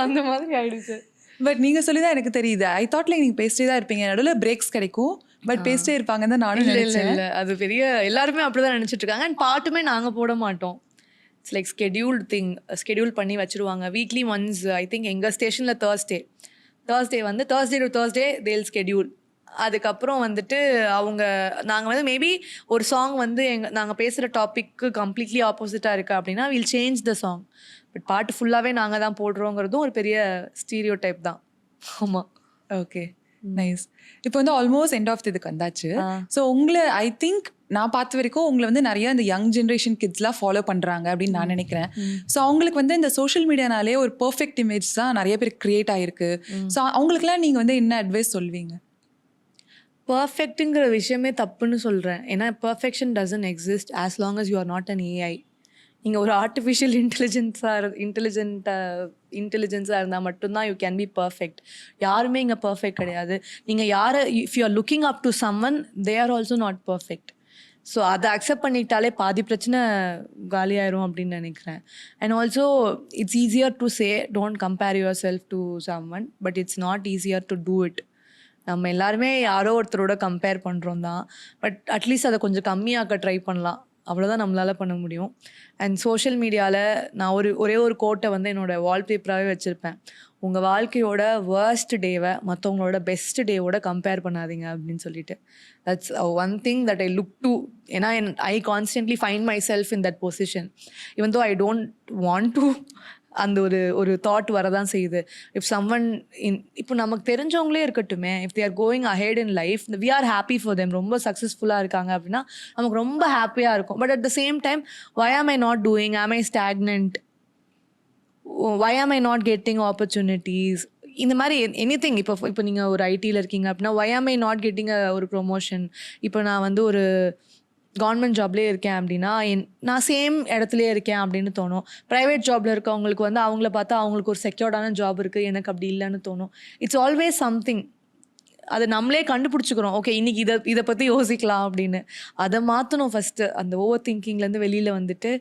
அந்த மாதிரி ஆயிடுச்சு. பட் நீங்கள் சொல்லி தான் எனக்கு தெரியுது. ஐ தாட்ல நீங்கள் பேசிட்டே தான் இருப்பீங்க, நடுவில் பிரேக்ஸ் கிடைக்கும், பட் பேசிட்டே இருப்பாங்கன்னு தான் நானும் நினைச்சேன். இல்லை அது பெரிய எல்லாருமே அப்படி தான் நினச்சிட்டு இருக்காங்க. அண்ட் பாட்டுமே நாங்கள் போட மாட்டோம். It's like scheduled thing. Schedule பண்ணி வச்சுருவாங்க. வீக்லி ஒன்ஸ் ஐ திங்க் எங்கள் ஸ்டேஷனில் தேர்ஸ்டே வந்து தேர்ஸ்டே டு தேர்ஸ்டே தேல் ஸ்கெடியூல். அதுக்கப்புறம் வந்துட்டு நாங்கள் வந்து மேபி ஒரு சாங் வந்து நாங்கள் பேசுகிற டாப்பிக்கு கம்ப்ளீட்லி ஆப்போசிட்டாக இருக்குது அப்படின்னா will change the song. But பாட்டு ஃபுல்லாகவே நாங்கள் தான் போடுறோங்கிறதும் ஒரு பெரிய ஸ்டீரியோ டைப் தான். ஆமாம். Okay, nice. இப்போ வந்து ஆல்மோஸ்ட் எண்ட் ஆஃப் இதுக்கு வந்தாச்சு. ஸோ உங்களை ஐ திங்க் நான் பார்த்த வரைக்கும் உங்களை வந்து நிறைய இந்த யங் ஜென்ரேஷன் கிட்ஸ்லாம் ஃபாலோ பண்ணுறாங்க அப்படின்னு நான் நினைக்கிறேன். ஸோ அவங்களுக்கு வந்து இந்த சோஷியல் மீடியானாலே ஒரு பர்ஃபெக்ட் இமேஜ் தான் நிறைய பேர் கிரியேட் ஆகிருக்கு. ஸோ அவங்களுக்குலாம் நீங்கள் வந்து என்ன அட்வைஸ் சொல்வீங்க? பர்ஃபெக்ட்டுங்கிற விஷயமே தப்புன்னு சொல்கிறேன். ஏன்னா perfection doesn't exist as long as you are not an AI. நீங்கள் ஒரு ஆர்டிஃபிஷியல் இன்டெலிஜென்ஸாக இருந்தால் மட்டும்தான் யூ கேன் பி பர்ஃபெக்ட். யாருமே இங்கே பர்ஃபெக்ட் கிடையாது. நீங்கள் யாரை if you are looking up to someone they are also not perfect. So அதை அக்செப்ட் பண்ணிக்கிட்டாலே பாதி பிரச்சனை காலியாயிரும் அப்படின்னு நினைக்கிறேன். And also it's easier to say don't compare your self to someone, but it's not easier to do it. நம்ம எல்லாருமே யாரோ ஒருத்தரோட கம்பேர் பண்ணுறோம் தான். பட் அட்லீஸ்ட் அதை கொஞ்சம் கம்மியாக்க ட்ரை பண்ணலாம். அவ்வளோதான் நம்மளால் பண்ண முடியும். அண்ட் சோஷியல் மீடியாவில் நான் ஒரே ஒரு கோட்டை வந்து என்னோடய வால்பேப்பராகவே வச்சுருப்பேன். உங்கள் வாழ்க்கையோட வேர்ஸ்ட் டேவை மற்றவங்களோட பெஸ்ட் டேவோட கம்பேர் பண்ணாதீங்க அப்படின்னு சொல்லிட்டு. That's one thing that I look to. ஏன்னா I constantly find my self in that position. Even though I don't want to அந்த ஒரு தாட் வரதான் செய்யுது. இஃப் சம்வன் இப்போ நமக்கு தெரிஞ்சவங்களே இருக்கட்டுமே, if they are going ahead in life, we are happy for them. ரொம்ப சக்ஸஸ்ஃபுல்லாக இருக்காங்க அப்படின்னா நமக்கு ரொம்ப ஹாப்பியாக இருக்கும். But at the same time why am I not doing? Am I stagnant? Why am I not getting opportunities? இந்த மாதிரி எனிதிங். இப்போ நீங்கள் ஒரு ஐடியில் இருக்கீங்க அப்படின்னா why am I not getting ஒரு ப்ரொமோஷன்? இப்போ நான் வந்து ஒரு கவர்மெண்ட் ஜாப்லேயே இருக்கேன் அப்படின்னா நான் சேம் இடத்துலையே இருக்கேன் அப்படின்னு தோணும். ப்ரைவேட் ஜாபில் இருக்கவங்களுக்கு வந்து அவங்கள பார்த்தா அவங்களுக்கு ஒரு செக்யூர்டான ஜாப் இருக்குது, எனக்கு அப்படி இல்லைன்னு தோணும். It's always something. அதை நம்மளே கண்டுபிடிச்சிக்கிறோம். ஓகே இன்னைக்கு இதை பற்றி யோசிக்கலாம் அப்படின்னு. அதை மாற்றணும் ஃபஸ்ட்டு. அந்த ஓவர் திங்கிங்லேருந்து வெளியில் வந்துட்டு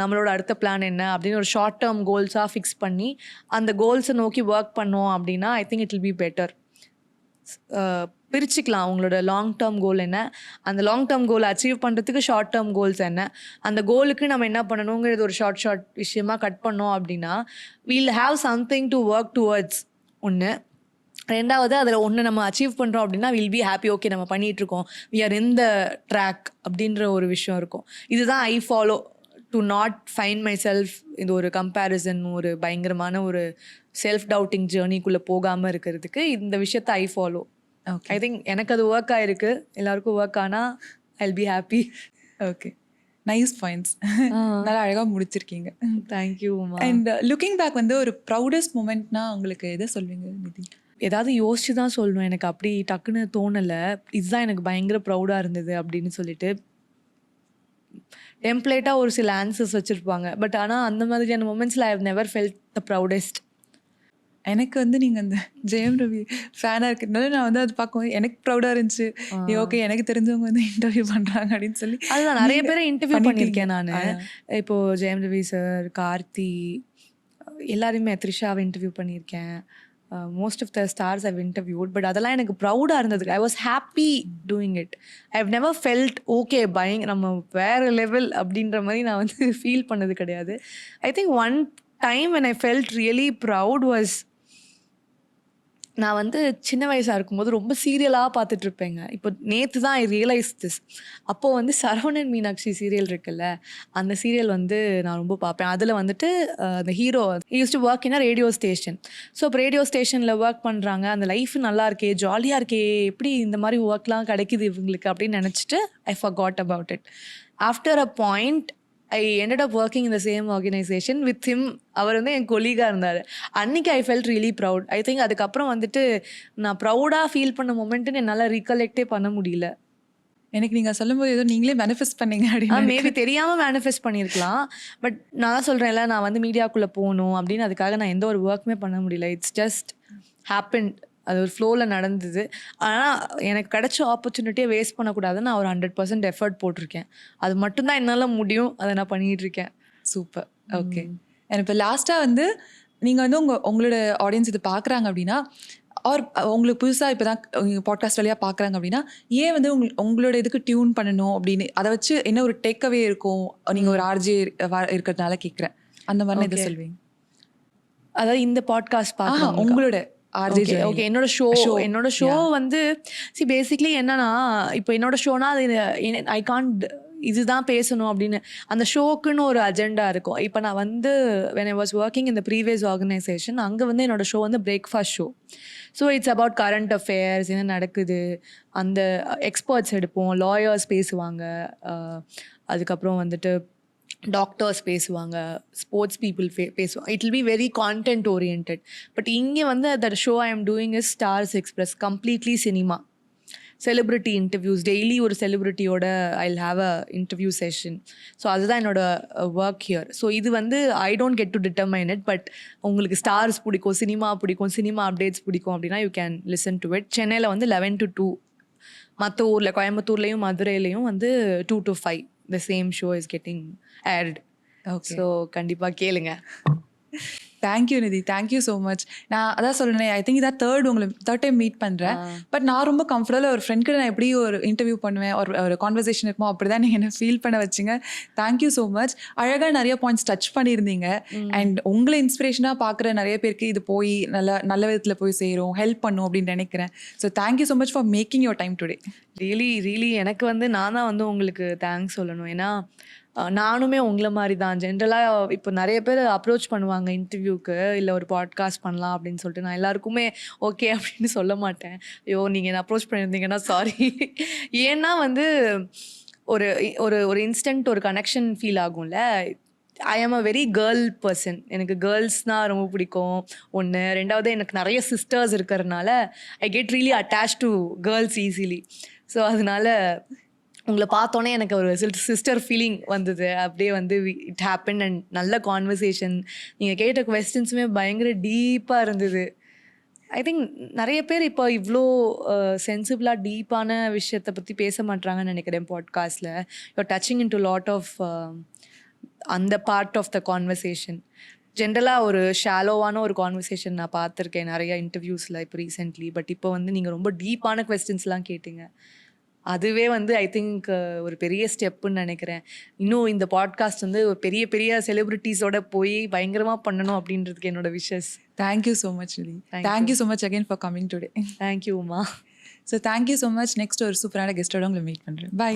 நம்மளோட அடுத்த பிளான் என்ன அப்படின்னு ஒரு ஷார்ட் டேர்ம் கோல்ஸாக ஃபிக்ஸ் பண்ணி அந்த கோல்ஸை நோக்கி ஒர்க் பண்ணோம் அப்படின்னா ஐ think it will be better. பிரிச்சுக்கலாம் அவங்களோட லாங் டேர்ம் கோல் என்ன, அந்த லாங் டேர்ம் கோல் அச்சீவ் பண்ணுறதுக்கு ஷார்ட் டேர்ம் கோல்ஸ் என்ன, அந்த கோலுக்கு நம்ம என்ன பண்ணணுங்கிறது ஒரு ஷார்ட் விஷயமா கட் பண்ணோம் அப்படின்னா we'll have something to work towards. ஒன்று. ரெண்டாவது அதில் ஒன்று நம்ம அச்சீவ் பண்ணுறோம் அப்படின்னா வில் பி ஹாப்பி. ஓகே நம்ம பண்ணிகிட்ருக்கோம், we are in the track அப்படின்ற ஒரு விஷயம் இருக்கும். இதுதான் I follow to not find my self. இது ஒரு கம்பேரிசன், ஒரு பயங்கரமான ஒரு செல்ஃப் டவுட்டிங் ஜேர்னிக்குள்ளே போகாமல் இருக்கிறதுக்கு இந்த விஷயத்தை ஐ ஃபாலோ. ஐ திங்க் எனக்கு அது ஒர்க் ஆகிருக்கு. எல்லாருக்கும் ஒர்க் ஆனால் I will be happy. Okay, nice points. நல்லா அழகாக முடிச்சிருக்கீங்க. தேங்க்யூ. அண்ட் லுக்கிங் பேக் வந்து ஒரு ப்ரௌடஸ்ட் மூமெண்ட்னா உங்களுக்கு எதை சொல்வீங்க நிதி? ஏதாவது யோசிச்சு தான் சொல்லணும். எனக்கு அப்படி டக்குன்னு தோணலை. இதுதான் எனக்கு பயங்கர ப்ரௌடாக இருந்தது அப்படின்னு சொல்லிட்டு டெம்ப்ளேட்டாக ஒரு சில ஆன்சர்ஸ் வச்சுருப்பாங்க. பட் ஆனால் அந்த மாதிரியான மொமெண்ட்ஸில் I have never felt the proudest. எனக்கு வந்து நீங்கள் அந்த ஜெயம் ரவி ஃபேனாக இருக்கிறதுனால நான் வந்து அது பார்க்கும்போது எனக்கு ப்ரௌடாக இருந்துச்சு. ஓகே, எனக்கு தெரிஞ்சவங்க வந்து இன்டர்வியூ பண்ணுறாங்க அப்படின்னு சொல்லி. அதுதான் நிறைய பேரை இன்டர்வியூ பண்ணிட்டீங்க. பண்ணியிருக்கேன் நான். இப்போது ஜெயம் ரவி சார், கார்த்தி, எல்லாரையுமே, த்ரிஷாவை இன்டர்வியூ பண்ணியிருக்கேன். Most of the stars I've interviewed. But அதெல்லாம் எனக்கு ப்ரௌடாக இருந்ததுக்கு I was happy doing it. I have never felt okay நம்ம வேறு லெவல் அப்படின்ற மாதிரி நான் வந்து ஃபீல் பண்ணது கிடையாது. I think one time when I felt really proud was நான் வந்து சின்ன வயசாக இருக்கும்போது ரொம்ப சீரியலாக பார்த்துட்ருப்பேங்க. இப்போ நேற்று தான் ஐ ரியலைஸ் திஸ். அப்போது வந்து சரவணன் மீனாட்சி சீரியல் இருக்குல்ல, அந்த சீரியல் வந்து நான் ரொம்ப பார்ப்பேன். அதில் வந்துட்டு அந்த hero use to work in a radio station. So இப்போ ரேடியோ ஸ்டேஷனில் ஒர்க் பண்ணுறாங்க, அந்த லைஃப் நல்லா இருக்கே, ஜாலியாக இருக்கே, எப்படி இந்த மாதிரி ஒர்க்லாம் கிடைக்குது இவங்களுக்கு அப்படின்னு நினச்சிட்டு ஐ forgot about it. After a point I ended up working in the same organization with him. அவர் வந்து என் கொலீகாக இருந்தார். அன்றைக்கி I felt really proud. I think அதுக்கப்புறம் வந்துட்டு நான் ப்ரௌடாக ஃபீல் பண்ண மொமெண்ட்டுன்னு என்னால் ரீகலெக்டே பண்ண முடியல. எனக்கு நீங்கள் சொல்லும்போது ஏதோ நீங்களே மேனிஃபெஸ்ட் பண்ணீங்க அப்படின்னு மேபி தெரியாமல் மேனிஃபெஸ்ட் பண்ணியிருக்கலாம். பட் நான் தான் சொல்கிறேன்ல, நான் வந்து மீடியாக்குள்ளே போகணும் அப்படின்னு அதுக்காக நான் எந்த ஒரு ஒர்க்குமே பண்ண முடியல. It's just happen. அது ஒரு ஃப்ளோவில் நடந்தது. ஆனால் எனக்கு கிடைச்ச ஆப்பர்ச்சுனிட்டியை வேஸ்ட் பண்ணக்கூடாதுன்னு நான் ஒரு 100% எஃபர்ட் போட்டிருக்கேன். அது மட்டும்தான் என்னால் முடியும். அதை நான் பண்ணிகிட்டு இருக்கேன். சூப்பர். ஓகே, எனக்கு இப்போ லாஸ்ட்டாக வந்து நீங்கள் வந்து உங்களோட ஆடியன்ஸ் இது பார்க்குறாங்க அப்படின்னா, ஆர் உங்களுக்கு புதுசாக இப்போ தான் பாட்காஸ்ட் வழியாக பார்க்குறாங்க அப்படின்னா, ஏன் வந்து உங்களோட இதுக்கு டியூன் பண்ணணும் அப்படின்னு அதை வச்சு என்ன ஒரு டேக்அவே இருக்கும்? நீங்கள் ஒரு ஆர்ஜே இருக்கிறதுனால கேட்குறேன். அந்த மாதிரி இதை சொல்வீங்க? அதாவது இந்த பாட்காஸ்ட் பார்க்க உங்களோட ஓகே, என்னோட ஷோ வந்து பேசிக்லி என்னன்னா, இப்போ என்னோட ஷோனா அது ஐ கான்ட் இதுதான் பேசணும் அப்படின்னு அந்த ஷோக்குன்னு ஒரு அஜெண்டா இருக்கும். இப்போ நான் வந்து when I was working in the previous organization, அங்கே வந்து என்னோட ஷோ வந்து breakfast show. So it's about current affairs, என்ன நடக்குது, அந்த எக்ஸ்பர்ட்ஸ் எடுப்போம், லாயர்ஸ் பேசுவாங்க, அதுக்கப்புறம் வந்துட்டு டாக்டர்ஸ் பேசுவாங்க, ஸ்போர்ட்ஸ் பீப்புள் பேசுவாங்க. It will be very content oriented. But இங்கே வந்து the show I am doing is stars express, completely cinema, celebrity interviews. Daily ஒரு செலிப்ரிட்டியோட I will have a interview session. So அதுதான் என்னோட ஒர்க் ஹியர். ஸோ இது வந்து I don't get to determine it. But உங்களுக்கு stars பிடிக்கும், cinema updates பிடிக்கும் அப்படின்னா you can listen to it. சென்னையில் வந்து 11 to 2, மற்ற ஊரில் கோயம்புத்தூர்லேயும் மதுரையிலையும் வந்து 2 to 5 the same show is getting aired. Okay. So கண்டிப்பாக கேளுங்க. தேங்க்யூ நிதி, தேங்க்யூ ஸோ மச். நான் அதான் சொல்கிறேன், ஐ திங்க் இதான் தேர்ட் டைம் மீட் பண்ணுறேன். பட் நான் ரொம்ப கம்ஃபர்டபுளாக ஒரு ஃப்ரெண்ட் கிட்ட நான் எப்படி ஒரு இன்டர்வியூ பண்ணுவேன், ஒரு கான்வர்சேஷன் இருக்குமோ அப்படி தான் நீங்கள் என்ன ஃபீல் பண்ண வச்சிங்க. Thank you so much. அழகாக நிறைய பாயிண்ட்ஸ் டச் பண்ணியிருந்தீங்க. அண்ட் உங்களை இன்ஸ்பிரேஷனாக பார்க்குற நிறைய பேருக்கு இது போய் நல்ல விதத்தில் போய் சேரும், ஹெல்ப் பண்ணும் அப்படின்னு நினைக்கிறேன். So thank you so much for making your time today. Really எனக்கு வந்து நான் தான் வந்து உங்களுக்கு தேங்க்ஸ் சொல்லணும். ஏன்னா நானுமே உங்களை மாதிரி தான். ஜென்ரலாக இப்போ நிறைய பேர் அப்ரோச் பண்ணுவாங்க இன்டர்வியூக்கு, இல்லை ஒரு பாட்காஸ்ட் பண்ணலாம் அப்படின்னு சொல்லிட்டு. நான் எல்லாருக்குமே ஓகே அப்படின்னு சொல்ல மாட்டேன். ஐயோ நீங்கள் என்ன அப்ரோச் பண்ணியிருந்தீங்கன்னா சாரி. ஏன்னா வந்து ஒரு ஒரு ஒரு இன்ஸ்டன்ட் ஒரு கனெக்ஷன் ஃபீல் ஆகும்ல. ஐ ஆம் அ வெரி கேர்ள் பர்சன். எனக்கு கேர்ள்ஸ்னால் ரொம்ப பிடிக்கும். ஒன்று. ரெண்டாவது, எனக்கு நிறைய சிஸ்டர்ஸ் இருக்கிறதுனால I get really attach to girls easily. So அதனால உங்களை பார்த்தோன்னே எனக்கு ஒரு சிஸ்டர் ஃபீலிங் வந்தது. அப்படியே வந்து இட் ஹேப்பன். அண்ட் நல்ல கான்வர்சேஷன். நீங்கள் கேட்ட கொஸ்டின்ஸுமே பயங்கர டீப்பாக இருந்தது. ஐ திங்க் நிறைய பேர் இப்போ இவ்வளோ சென்சிபிளாக டீப்பான விஷயத்தை பற்றி பேச மாட்டாங்கன்னு நினைக்கிறேன் பாட்காஸ்ட்டில். You're touching in to lot of அந்த பார்ட் ஆஃப் த கான்வர்சேஷன். ஜென்ரலாக ஒரு ஷாலோவான ஒரு கான்வர்சேஷன் நான் பார்த்துருக்கேன் நிறையா இன்டர்வியூஸில் இப்போ ரீசெண்ட்லி. பட் இப்போ வந்து நீங்கள் ரொம்ப டீப்பான கொஸ்டின்ஸ்லாம் கேட்டீங்க. அதுவே வந்து ஐ திங்க் ஒரு பெரிய ஸ்டெப்புன்னு நினைக்கிறேன். இன்னும் இந்த பாட்காஸ்ட் வந்து ஒரு பெரிய செலிபிரிட்டிஸோட போய் பயங்கரமாக பண்ணணும் அப்படின்றதுக்கு என்னோட விஷஸ். தேங்க்யூ ஸோ மச் நிதி. Thank you so much again for coming today. Thank you Uma. So thank you so much. Next ஒரு சூப்பரான கெஸ்ட்டோட உங்களை மீட் பண்ணுறேன். பை.